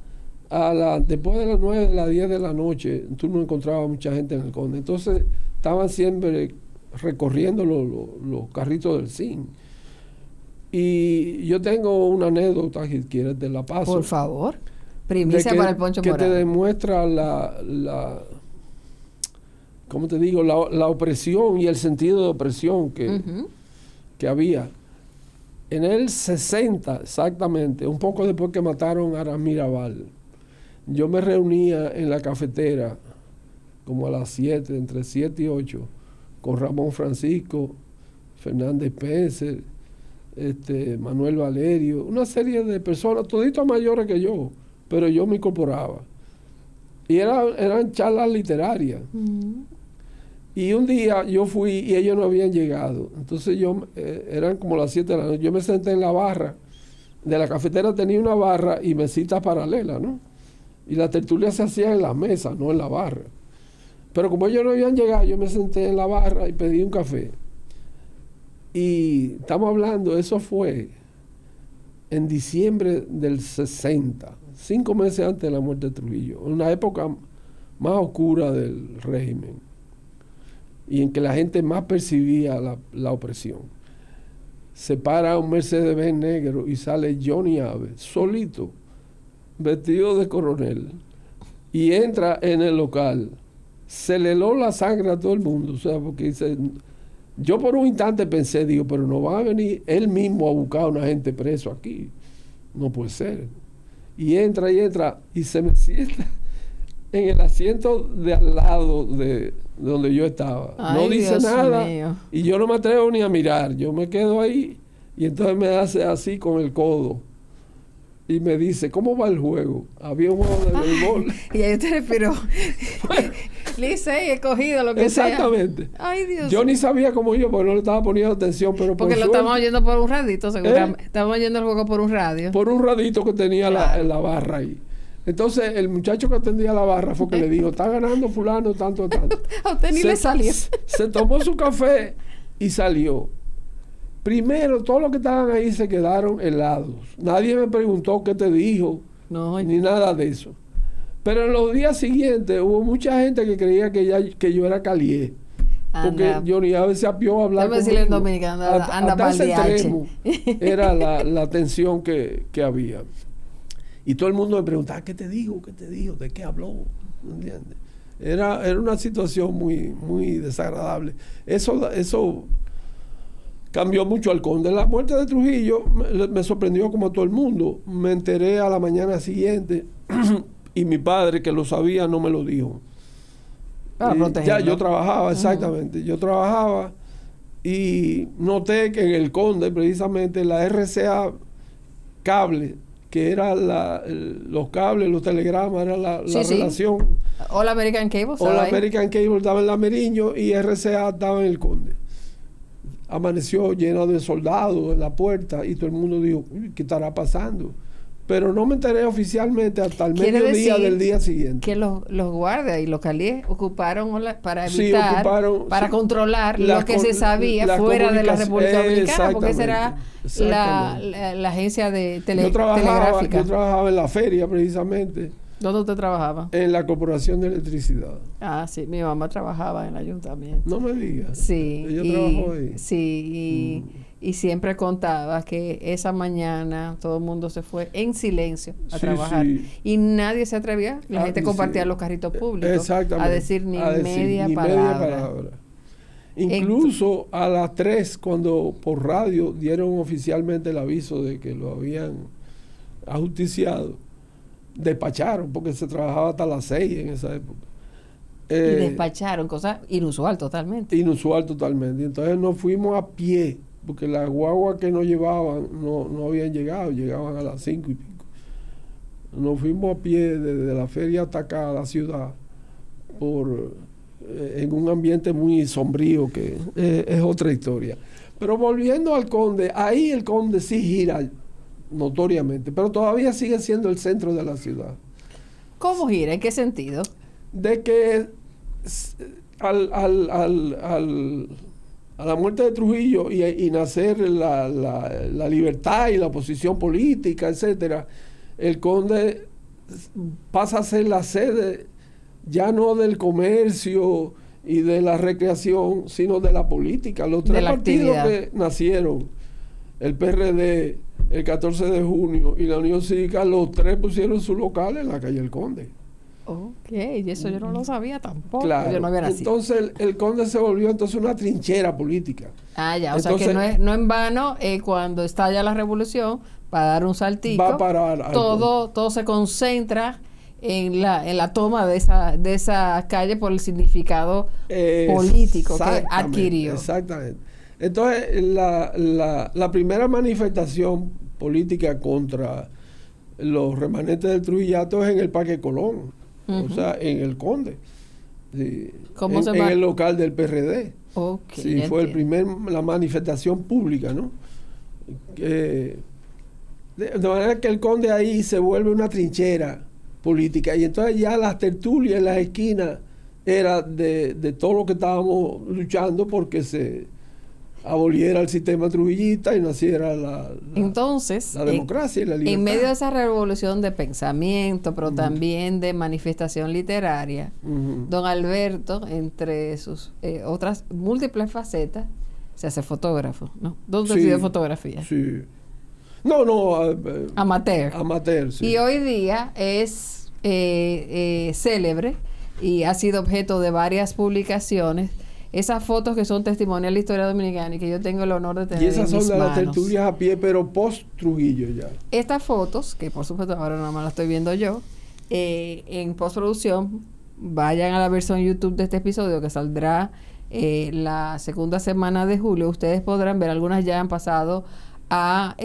después de las 9, de las 10 de la noche, tú no encontrabas mucha gente en el Conde. Entonces, estaban siempre recorriendo los carritos del CIN. Y yo tengo una anécdota, si quieres, te la paso. Por favor. Primicia para el Poncho Morales. Que te demuestra ¿cómo te digo? La opresión y el sentido de opresión que había. En el 60, exactamente, un poco después que mataron a Aram Mirabal, yo me reunía en la cafetera como a las 7, entre 7 y 8, con Ramón Francisco, Fernández Spencer, Manuel Valerio, una serie de personas, toditos mayores que yo, pero yo me incorporaba. Y eran charlas literarias. Y un día yo fui y ellos no habían llegado. Entonces eran como las 7 de la noche. Yo me senté en la barra. De la cafetera tenía una barra y mesitas paralelas, ¿no? Y la tertulia se hacía en la mesa, no en la barra. Pero como ellos no habían llegado, yo me senté en la barra y pedí un café. Y estamos hablando, eso fue en diciembre del 60, 5 meses antes de la muerte de Trujillo, una época más oscura del régimen y en que la gente más percibía la opresión. Se para un Mercedes-Benz negro y sale Johnny Abe, solito, vestido de coronel, y entra en el local. Se le heló la sangre a todo el mundo, o sea, porque dice, yo por un instante pensé, digo, pero no va a venir él mismo a buscar a una gente preso aquí, no puede ser. Y entra y se me sienta en el asiento de al lado de donde yo estaba. Ay, no dice Dios nada mío. y yo no me atrevo ni a mirar, yo me quedo ahí y entonces me hace así con el codo. Y me dice, ¿cómo va el juego? Había un juego de béisbol. Y ahí usted respiró. Licey, escogido, lo que Exactamente. sea. Ay, Dios. Yo ni sabía cómo yo, porque no le estaba poniendo atención, pero porque lo suerte, estamos oyendo por un radito, seguramente. Estamos oyendo el juego por un radio. por un radito que tenía Claro. la barra ahí. Entonces, el muchacho que atendía la barra fue que le dijo, está ganando fulano tanto, tanto. A usted ni le salió. Se tomó su café y salió. Primero, todos los que estaban ahí se quedaron helados. Nadie me preguntó qué te dijo, No, ni nada de eso. Pero en los días siguientes hubo mucha gente que creía que yo era Calié. Porque anda. Johnny a veces apió a hablar Déjame decirle en conmigo. dominicano, anda Hasta ese pa'l extremo era la tensión que había. Y todo el mundo me preguntaba, ¿qué te dijo? ¿Qué te dijo? ¿De qué habló? ¿Entiendes? Era una situación muy, muy desagradable. Eso cambió mucho al Conde. La muerte de Trujillo me sorprendió como a todo el mundo. Me enteré a la mañana siguiente y mi padre, que lo sabía, no me lo dijo. Ya yo trabajaba, exactamente. Yo trabajaba y noté que en el Conde, precisamente, la RCA Cable, que era los cables, los telegramas, era la Sí, sí. relación. All American Cable. All estaba ahí. American Cable estaba en la Meriño y RCA estaba en el Conde. Amaneció lleno de soldados en la puerta y todo el mundo dijo, "Uy, ¿qué estará pasando?" Pero no me enteré oficialmente hasta el Quiere mediodía decir del día siguiente. que los guardias y los calíes ocuparon para Sí, evitar, ocuparon, para sí, controlar la lo que se sabía la fuera de la República Dominicana, porque esa era exactamente. la agencia de Yo trabajaba telegráfica. en la feria precisamente, ¿Dónde usted trabajaba? en la Corporación de Electricidad. Ah, sí, mi mamá trabajaba en el ayuntamiento. No me digas. Sí, Ella trabajó ahí. sí, y siempre contaba que esa mañana todo el mundo se fue en silencio a Sí, trabajar sí. y nadie se atrevía, la gente compartía sí. los carritos públicos, Exactamente. a decir ni media palabra. Incluso a las 3, cuando por radio dieron oficialmente el aviso de que lo habían ajusticiado, despacharon, porque se trabajaba hasta las 6 en esa época. Y despacharon, cosa inusual totalmente. Inusual totalmente. Entonces nos fuimos a pie, porque las guaguas que nos llevaban no habían llegado, llegaban a las 5 y pico. Nos fuimos a pie desde la feria hasta acá a la ciudad, en un ambiente muy sombrío, que es otra historia. Pero volviendo al Conde, ahí el Conde sí gira notoriamente, pero todavía sigue siendo el centro de la ciudad. ¿Cómo gira? ¿En qué sentido? De que a la muerte de Trujillo y nacer la libertad y la oposición política, etcétera, el Conde pasa a ser la sede ya no del comercio y de la recreación, sino de la política. Los tres partidos que nacieron, el PRD, el 14 de junio y la Unión Cívica, los tres pusieron su local en la calle El Conde. Ok, y eso yo no lo sabía tampoco. Claro. Yo no había nacido. Entonces el Conde se volvió entonces una trinchera política. Ah, ya, o entonces, sea que no en vano, cuando estalla la revolución, para dar un saltico, va a parar todo se concentra en la toma de esa calle por el significado político que adquirió. Exactamente. Entonces, la primera manifestación política contra los remanentes del Trujillato es en el Parque Colón, o sea, en el Conde, sí, ¿Cómo se en el local del PRD. Okay, sí, fue la manifestación pública, ¿no? De manera que el Conde ahí se vuelve una trinchera política y entonces ya las tertulias en las esquinas era de todo lo que estábamos luchando porque se aboliera el sistema trujillista y naciera Entonces, la democracia y la libertad. En medio de esa revolución de pensamiento, pero también de manifestación literaria, don Alberto, entre sus otras múltiples facetas, se hace fotógrafo, ¿no? ¿Dónde estudió fotografía? Sí. No, amateur. Amateur, sí. Y hoy día es célebre y ha sido objeto de varias publicaciones. Esas fotos que son testimonial de la historia dominicana y que yo tengo el honor de tener en mis manos. Y esas son de las tertulias a pie, pero post-Trujillo ya. Estas fotos, que por supuesto ahora nada más las estoy viendo yo, en postproducción, vayan a la versión YouTube de este episodio que saldrá la segunda semana de julio. Ustedes podrán ver, algunas ya han pasado a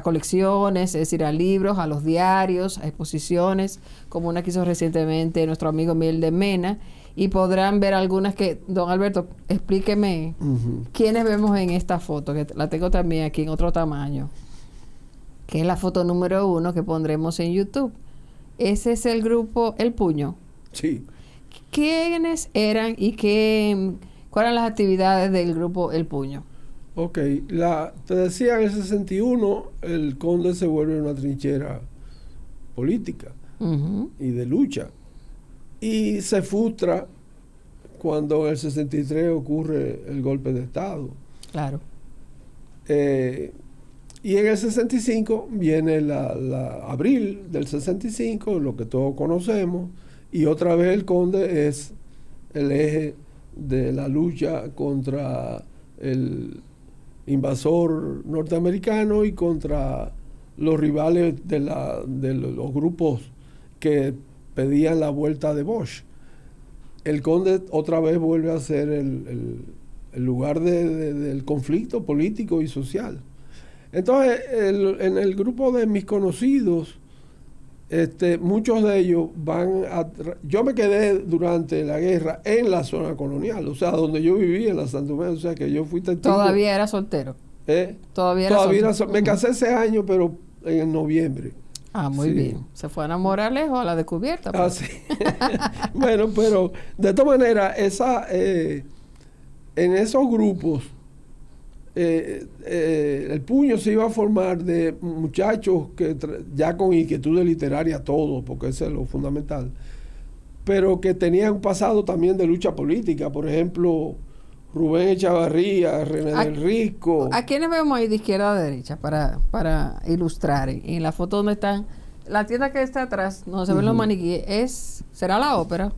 colecciones, es decir, a libros, a los diarios, a exposiciones, como una que hizo recientemente nuestro amigo Miguel de Mena, y podrán ver algunas que, don Alberto, explíqueme quiénes vemos en esta foto, que la tengo también aquí en otro tamaño, que es la foto número 1 que pondremos en YouTube. Ese es el grupo El Puño. Sí. ¿Quiénes eran y cuáles eran las actividades del grupo El Puño? Ok, te decía, en el 61 el Conde se vuelve una trinchera política y de lucha. Y se frustra cuando en el 63 ocurre el golpe de Estado. Claro. Y en el 65 viene abril del 65, lo que todos conocemos, y otra vez el Conde es el eje de la lucha contra el invasor norteamericano y contra los rivales de los grupos que pedían la vuelta de Bosch. El Conde otra vez vuelve a ser el lugar del conflicto político y social. Entonces, en el grupo de mis conocidos, muchos de ellos yo me quedé durante la guerra en la zona colonial, o sea, donde yo vivía en la Santumé, o sea, que yo fui testigo. ¿Todavía era soltero? Todavía era soltero. Me casé ese año, pero en noviembre. Ah, muy bien. Se fue a enamorar lejos a la descubierta. Ah, sí. Bueno, pero de todas maneras, en esos grupos, el Puño se iba a formar de muchachos que ya con inquietudes literarias todo, porque eso es lo fundamental, pero que tenían un pasado también de lucha política. Por ejemplo, Rubén Echavarría, René del Risco. ¿A quiénes vemos ahí de izquierda a derecha para ilustrar? En la foto donde están, la tienda que está atrás, donde se ven los maniquíes, ¿será la ópera?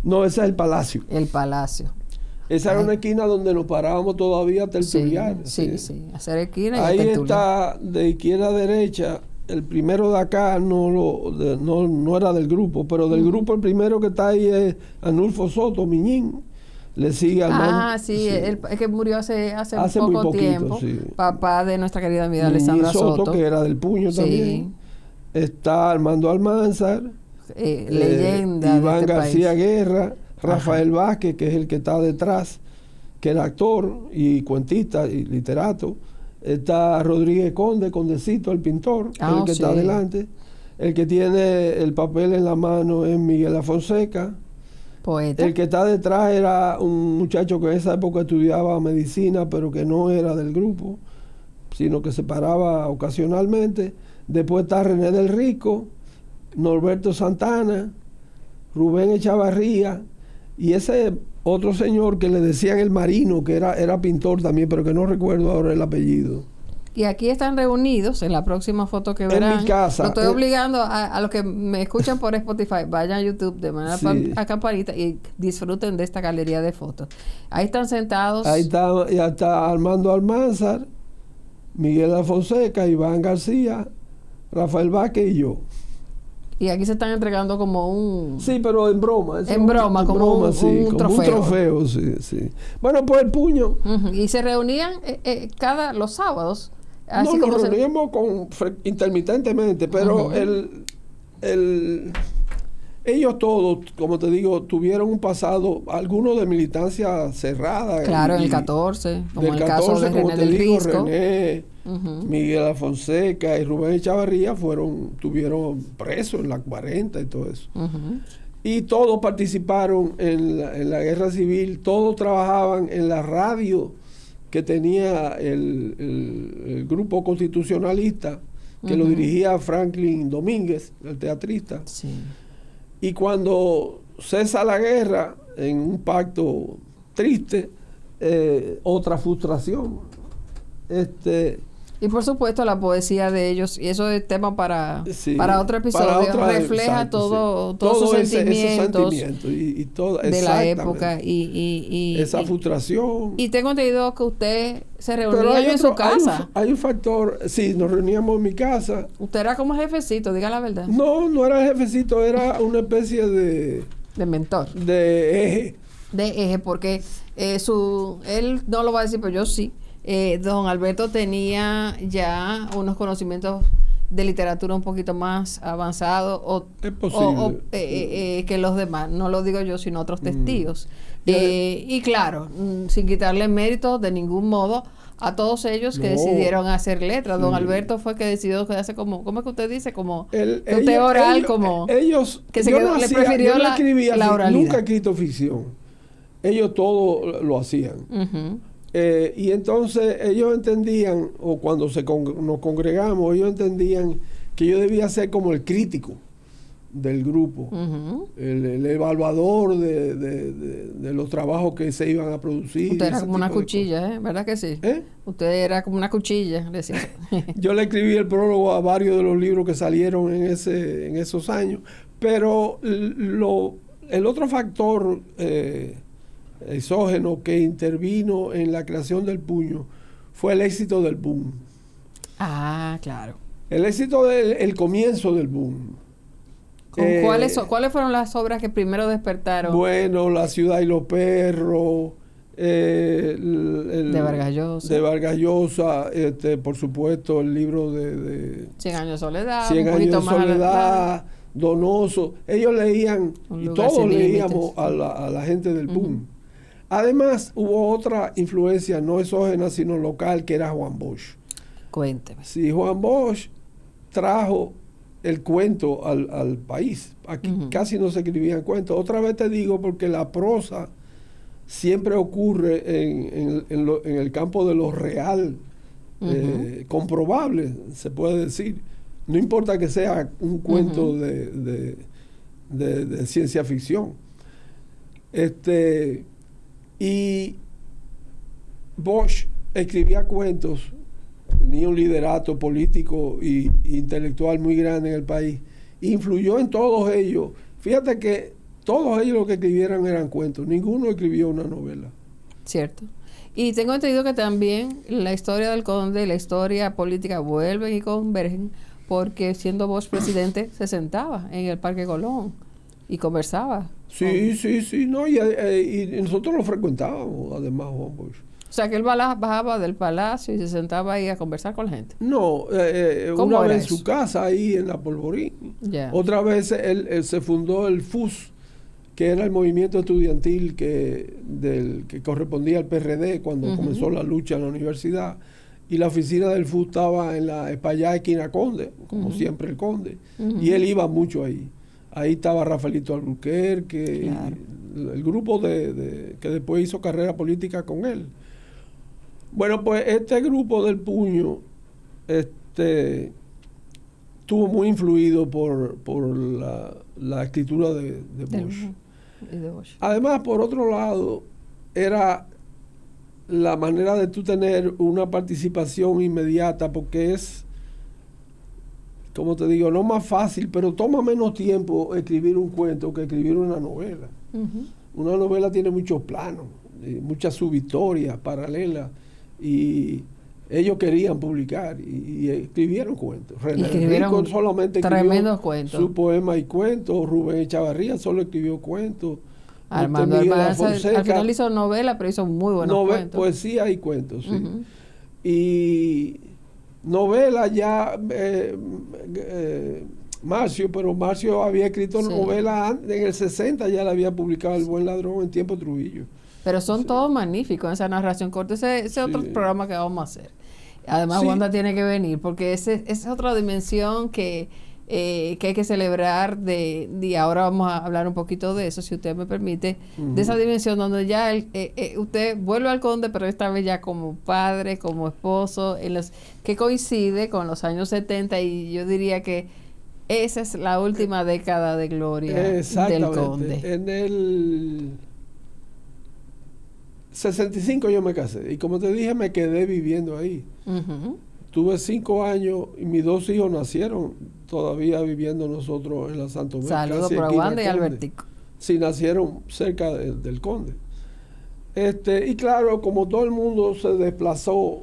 No, ese es el Palacio. El Palacio. Esa era una esquina donde nos parábamos todavía a tertuliar. Sí, hacer esquina y ahí tertuliar. Está de izquierda a derecha. El primero de acá no era del grupo, pero del grupo el primero que está ahí es Anulfo Soto, Miñín. Le sigue Armando. Sí. El que murió hace poco tiempo. Sí. Papá de nuestra querida amiga Alessandra Soto. Que era del Puño también. Está Armando Almanzar. Leyenda Iván de este García país. Guerra. Rafael Vázquez, que es el que está detrás, que era actor y cuentista y literato. Está Rodríguez Conde, Condecito, el pintor, el que está adelante. El que tiene el papel en la mano es Miguel Afonseca. Poeta. El que está detrás era un muchacho que en esa época estudiaba medicina, pero que no era del grupo, sino que se paraba ocasionalmente. Después está René del Risco, Norberto Santana, Rubén Echavarría, y ese otro señor que le decían el Marino, que era pintor también, pero que no recuerdo ahora el apellido. Y aquí están reunidos en la próxima foto que verán. En mi casa. Lo estoy obligando a los que me escuchan por Spotify, vayan a YouTube de manera a campanita y disfruten de esta galería de fotos. Ahí están sentados. Ahí está Armando Almanzar, Miguel Afonseca, Iván García, Rafael Vázquez y yo. Y aquí se están entregando como un... Sí, pero en broma. En broma, un trofeo. Un trofeo, sí. Bueno, pues el Puño. Y se reunían los sábados. Así nos reuníamos intermitentemente, pero ellos todos, como te digo, tuvieron un pasado, algunos de militancia cerrada. Claro, en el 14, como el caso de René del Risco. René, Miguel Afonseca y Rubén Echavarría estuvieron presos en la 40 y todo eso. y todos participaron en la guerra civil, todos trabajaban en la radio que tenía el grupo constitucionalista, que lo dirigía Franklin Domínguez, el teatrista. Sí. Y cuando cesa la guerra, en un pacto triste, otra frustración. Y por supuesto la poesía de ellos, y eso es tema para otro episodio, refleja exacto, todos esos sentimientos y todo, de la época y esa frustración. Y tengo entendido que usted se reunía en su casa. Hay un factor, sí, nos reuníamos en mi casa. Usted era como jefecito, diga la verdad. No era jefecito, era una especie de mentor. De eje. De eje, porque él no lo va a decir, pero yo sí. Don Alberto tenía ya unos conocimientos de literatura un poquito más avanzados que los demás. No lo digo yo, sino otros testigos. Y claro, sin quitarle mérito de ningún modo a todos ellos que decidieron hacer letras. Don Alberto fue que decidió quedarse como, ¿cómo es que usted dice? Como usted oral, como ellos, que se quedó, le prefirió la oralidad. Nunca he escrito ficción. Ellos todo lo hacían. Y entonces ellos entendían, o cuando nos congregamos, ellos entendían que yo debía ser como el crítico del grupo, el evaluador de los trabajos que se iban a producir. Usted era como una cuchilla, ¿verdad que sí? Usted era como una cuchilla, decía. Yo le escribí el prólogo a varios de los libros que salieron en esos años, pero el otro factor exógeno que intervino en la creación del Puño fue el éxito del boom. Ah, claro. El éxito el comienzo del boom. ¿Cuáles fueron las obras que primero despertaron? Bueno, La ciudad y los perros, de Vargas Llosa. De Vargas Llosa, por supuesto, el libro de 100 años de soledad. 100 años de soledad, Donoso. Ellos leían, y todos leíamos a la gente del boom. Además, hubo otra influencia, no exógena, sino local, que era Juan Bosch. Cuénteme. Sí, Juan Bosch trajo el cuento al país. Aquí casi no se escribían cuentos. Otra vez te digo, porque la prosa siempre ocurre en el campo de lo real, comprobable, se puede decir. No importa que sea un cuento de ciencia ficción. Y Bosch escribía cuentos, tenía un liderato político e intelectual muy grande en el país, influyó en todos ellos. Fíjate que todos ellos lo que escribieran eran cuentos, ninguno escribió una novela. Cierto. Y tengo entendido que también la historia del Conde y la historia política vuelven y convergen, porque siendo Bosch presidente se sentaba en el Parque Colón y conversaba. Sí, no, y nosotros lo frecuentábamos, además, Juan Bosch. O sea, que él bajaba del palacio y se sentaba ahí a conversar con la gente. No, una vez en su casa, ahí en la Polvorín. Otra vez él se fundó el FUS, que era el movimiento estudiantil que correspondía al PRD cuando comenzó la lucha en la universidad. Y la oficina del FUS estaba en la Espaillá esquina Conde, como siempre el Conde. Y él iba mucho ahí. Ahí estaba Rafaelito Albuquerque, el grupo que después hizo carrera política con él. Bueno, pues este grupo del Puño estuvo muy influido por la escritura de Bosch. Además, por otro lado, era la manera de tú tener una participación inmediata, porque es, como te digo, no más fácil, pero toma menos tiempo escribir un cuento que escribir una novela. Una novela tiene muchos planos, muchas subhistorias paralelas, y ellos querían publicar y escribieron cuentos. René Rico solamente escribió cuentos. Su poema y cuentos. Rubén Echavarría solo escribió cuentos. Armando Almanza al final hizo novela, pero hizo muy buenos cuentos. Poesía y cuentos, sí. Y novela ya Marcio había escrito novela en el 60, ya la había publicado El Buen Ladrón en Tiempo Trujillo. Pero son todos magníficos, esa narración corta. Ese otro programa que vamos a hacer. Además, Wanda tiene que venir, porque esa es otra dimensión que que hay que celebrar y ahora vamos a hablar un poquito de eso, si usted me permite, de esa dimensión donde ya usted vuelve al Conde, pero esta vez ya como padre, como esposo, que coincide con los años 70, y yo diría que esa es la última década de gloria del Conde. En el 65 yo me casé, y como te dije, me quedé viviendo ahí. Tuve 5 años y mis 2 hijos nacieron todavía viviendo nosotros en la Santo Domingo. Saludos por Wanda y Albertico. Sí, nacieron cerca del Conde. Y claro, como todo el mundo se desplazó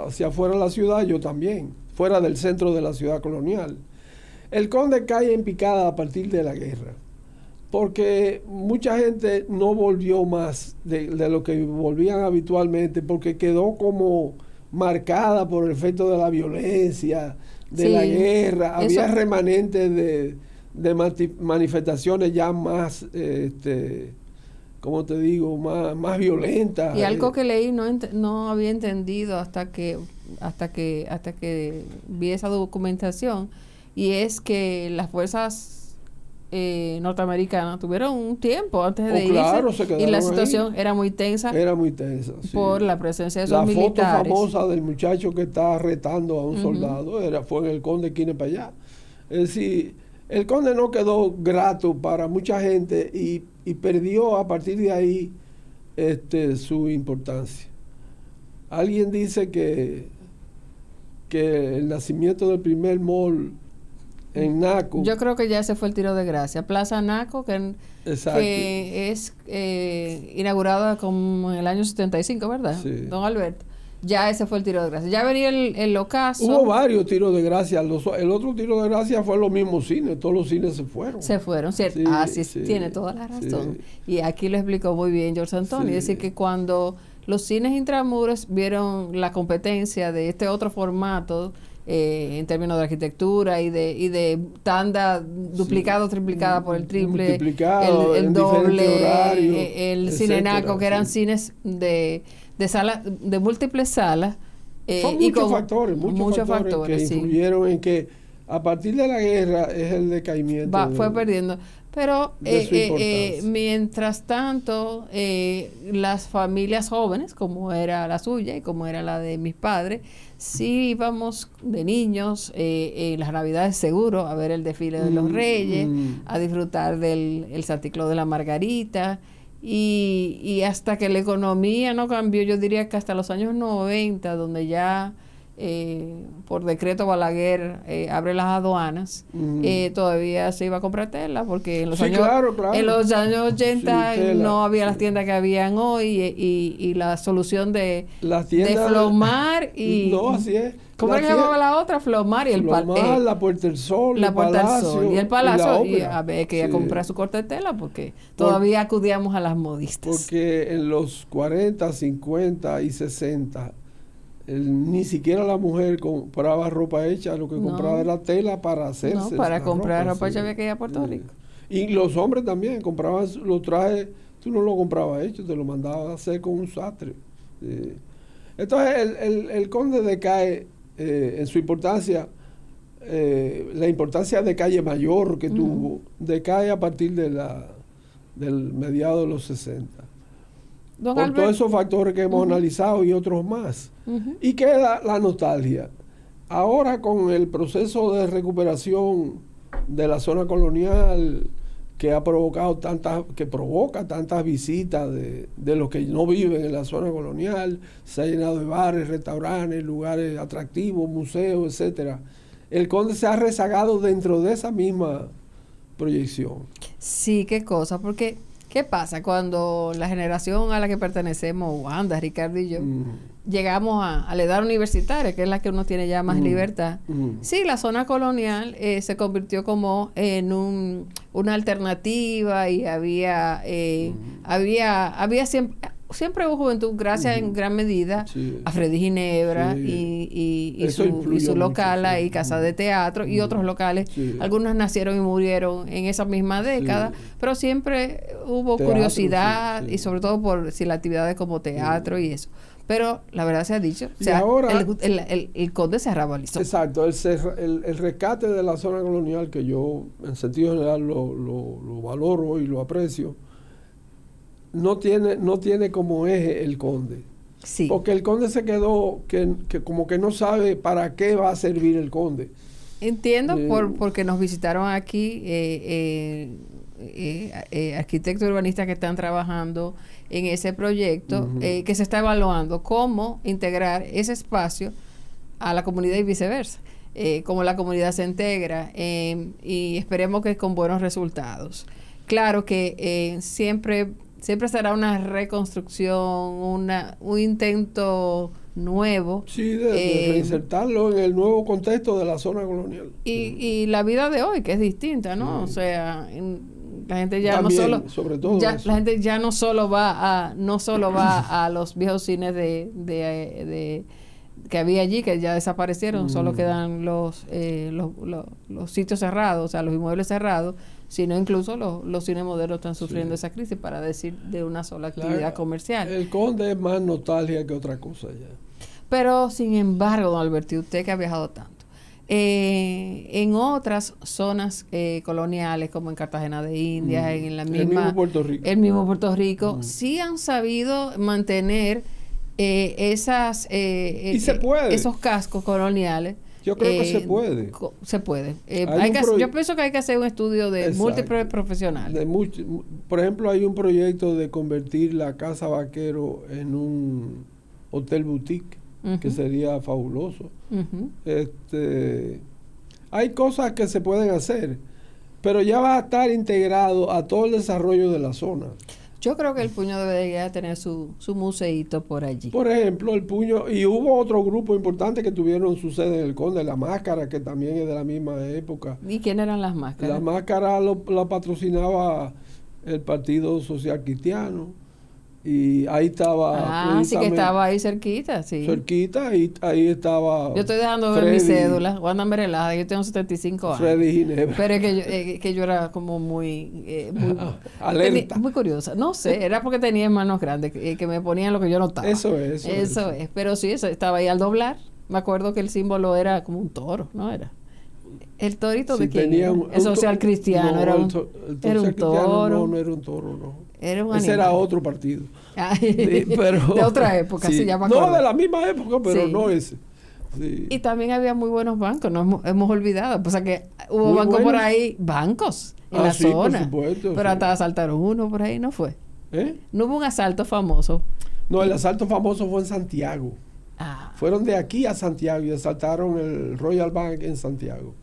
hacia afuera de la ciudad, yo también, fuera del centro de la ciudad colonial. El Conde cae en picada a partir de la guerra, porque mucha gente no volvió más de lo que volvían habitualmente, porque quedó como marcada por el efecto de la violencia, de la guerra. Había remanentes de manifestaciones ya más, ¿cómo te digo?, más violentas. Y algo que leí no había entendido hasta que vi esa documentación, y es que las fuerzas norteamericanas tuvieron un tiempo antes de irse, y la situación era muy tensa. Era muy tensa, sí. Por la presencia de esos militares. La foto famosa del muchacho que está retando a un soldado fue en el Conde Quine para allá. Es decir, el Conde no quedó grato para mucha gente y perdió a partir de ahí su importancia. Alguien dice que el nacimiento del primer mall en Naco. Yo creo que ya ese fue el tiro de gracia. Plaza Naco, que es inaugurada como en el año 75, ¿verdad? Sí. Don Alberto. Ya ese fue el tiro de gracia. Ya venía el ocaso. Hubo varios tiros de gracia. El otro tiro de gracia fue los mismos cines. Todos los cines se fueron. Se fueron, ¿cierto? Sí, tiene toda la razón. Sí. Y aquí lo explicó muy bien George Antonio. Es decir, que cuando los cines intramuros vieron la competencia de este otro formato, en términos de arquitectura y de tanda duplicada o triplicada por el triple, el doble, el Cine Naco, que eran cines de múltiples salas. Son muchos factores que influyeron en que a partir de la guerra es el decaimiento. Fue perdiendo. Pero mientras tanto, las familias jóvenes, como era la suya y como era la de mis padres, sí íbamos de niños en las Navidades seguro a ver el desfile de los Reyes, a disfrutar del Santiclós de la Margarita, y hasta que la economía no cambió, yo diría que hasta los años 90, donde ya por decreto Balaguer abre las aduanas, todavía se iba a comprar tela, porque en los en los años 80 no había las tiendas que habían hoy, y la solución de Flomar y así es. ¿Cómo se llamaba la otra? Flomar y la Puerta del Sol, la Puerta del Sol y el Palacio, y a ver, que iba a comprar su corte de tela, porque todavía acudíamos a las modistas. Porque en los 40, 50 y 60 ni siquiera la mujer compraba ropa hecha, lo que compraba era tela para hacerse. No, para comprar ropa hecha había que ir a Puerto Rico. Y los hombres también compraban los trajes, tú no lo comprabas hecho, te lo mandabas a hacer con un sastre. Entonces el Conde decae en su importancia, la importancia de Calle Mayor que tuvo, decae a partir del mediado de los 60. Por todos esos factores que hemos analizado y otros más. Y queda la nostalgia. Ahora, con el proceso de recuperación de la zona colonial que ha provocado que provoca tantas visitas de los que no viven en la zona colonial, se ha llenado de bares, restaurantes, lugares atractivos, museos, etcétera. El Conde se ha rezagado dentro de esa misma proyección. Sí, qué cosa, porque ¿qué pasa cuando la generación a la que pertenecemos, Wanda, Ricardo y yo, llegamos a la edad universitaria, que es la que uno tiene ya más libertad? Sí, la zona colonial se convirtió como en una alternativa, y había siempre, siempre hubo juventud, gracias en gran medida a Freddy Ginebra y su local mucho, ahí, Casa de Teatro y otros locales. Algunos nacieron y murieron en esa misma década, pero siempre hubo curiosidad y sobre todo por si las actividades como teatro y eso. Pero la verdad se ha dicho, o sea, ahora, el Conde se arrabalizó. Exacto, el rescate de la zona colonial, que yo en sentido general lo valoro y lo aprecio, no tiene como eje el Conde. Sí. Porque el Conde se quedó que como que no sabe para qué va a servir el Conde. Entiendo porque nos visitaron aquí arquitectos urbanistas que están trabajando en ese proyecto, que se está evaluando cómo integrar ese espacio a la comunidad y viceversa, cómo la comunidad se integra, y esperemos que con buenos resultados. Claro que siempre será una reconstrucción, un intento nuevo. Sí, de reinsertarlo en el nuevo contexto de la zona colonial. Y la vida de hoy, que es distinta, ¿no? Sí. O sea, la gente ya también, no solo, sobre todo la gente ya no solo va a los viejos cines de que había allí, que ya desaparecieron, solo quedan los sitios cerrados, o sea, los inmuebles cerrados, sino incluso los cines modernos están sufriendo esa crisis, para decir de una sola actividad comercial. El Conde es más nostalgia que otra cosa ya. Pero, sin embargo, don Alberto, usted que ha viajado tanto, en otras zonas coloniales, como en Cartagena de Indias, en la misma... El mismo Puerto Rico. Sí han sabido mantener y se puede. Esos cascos coloniales. Yo creo que se puede. Se puede. Yo pienso que hay que hacer un estudio de múltiples profesionales. Por ejemplo, hay un proyecto de convertir la Casa Vaquero en un hotel boutique, que sería fabuloso. Hay cosas que se pueden hacer, pero ya va a estar integrado a todo el desarrollo de la zona. Yo creo que el Puño debería tener su museíto por allí. Por ejemplo, el Puño, y hubo otro grupo importante que tuvieron su sede en el Conde, La Máscara, que también es de la misma época. ¿Y quién eran las máscaras? La Máscara la patrocinaba el Partido Social Cristiano, y ahí estaba... sí, que estaba ahí cerquita, sí. Cerquita, y ahí estaba... Yo estoy dejando ver mi cédula, Wanda Merelada, yo tengo 75 años. Freddy Ginebra. Pero es que yo era como muy alerta. Muy curiosa. No sé, era porque tenía hermanos grandes que me ponían lo que yo notaba. Eso es. Pero sí, estaba ahí al doblar. Me acuerdo que el símbolo era como un toro, ¿no era? ¿El torito de quién? El social cristiano. No, era un toro. No era un toro, no. Era un Ese animal. era otro partido. Sí, pero, de otra época, sí, ya me acuerdo. No, de la misma época, pero no ese. Sí. Y también había muy buenos bancos, nos hemos olvidado. O sea que hubo muy bancos por ahí, bancos en la zona. Por supuesto, pero hasta asaltaron uno por ahí, ¿no fue? ¿Eh? No hubo un asalto famoso. No, el asalto famoso fue en Santiago. Fueron de aquí a Santiago y asaltaron el Royal Bank en Santiago.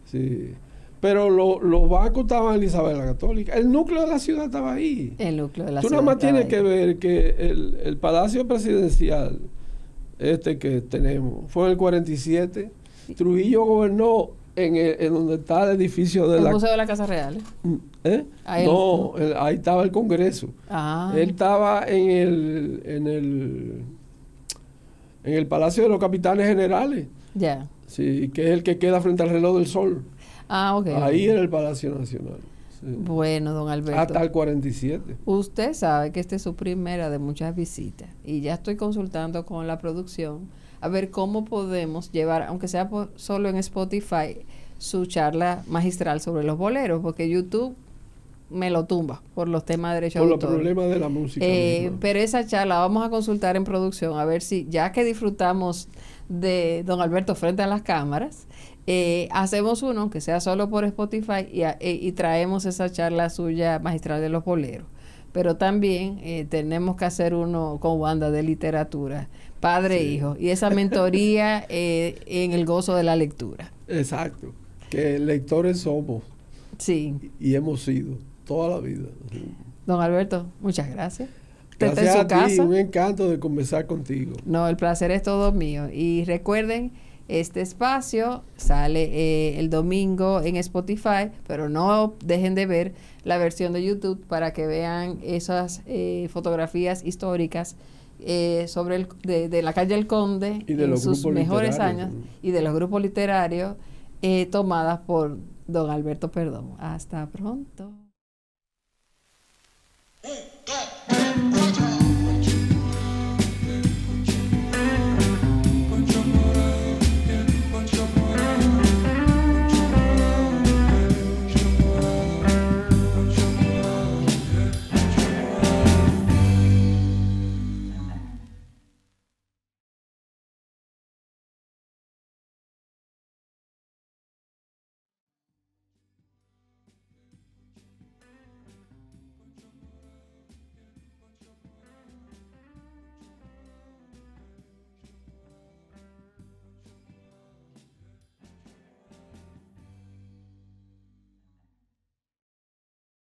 Sí. Pero los bancos estaban en Isabel la Católica. El núcleo de la ciudad estaba ahí. El núcleo de la ciudad. Tú nada más tienes que ver que el Palacio Presidencial, que tenemos, fue en el 47. Trujillo gobernó en donde está el edificio de el Museo de la Casa Real. Ahí estaba el Congreso. Él estaba en el Palacio de los Capitanes Generales. Ya. Sí, que es el que queda frente al Reloj del Sol. Ahí era el Palacio Nacional. Sí. Bueno, don Alberto. Hasta el 47. Usted sabe que esta es su primera de muchas visitas y ya estoy consultando con la producción a ver cómo podemos llevar, aunque sea solo en Spotify, su charla magistral sobre los boleros, porque YouTube me lo tumba por los temas de derechos de autor. Por los problemas de la música. Pero esa charla vamos a consultar en producción a ver si, ya que disfrutamos de don Alberto frente a las cámaras, hacemos uno, aunque sea solo por Spotify, y traemos esa charla suya magistral de los boleros. Pero también tenemos que hacer uno con Wanda de literatura, padre e hijo, y esa mentoría en el gozo de la lectura. Exacto, que lectores somos. Sí. Y hemos sido toda la vida. Don Alberto, muchas gracias. Gracias a ti, un encanto de conversar contigo. No, el placer es todo mío. Y recuerden Este espacio sale el domingo en Spotify, pero no dejen de ver la versión de YouTube para que vean esas fotografías históricas de la calle El Conde y de en los sus grupos mejores literarios, años y de los grupos literarios tomadas por don Alberto Perdomo. Hasta pronto.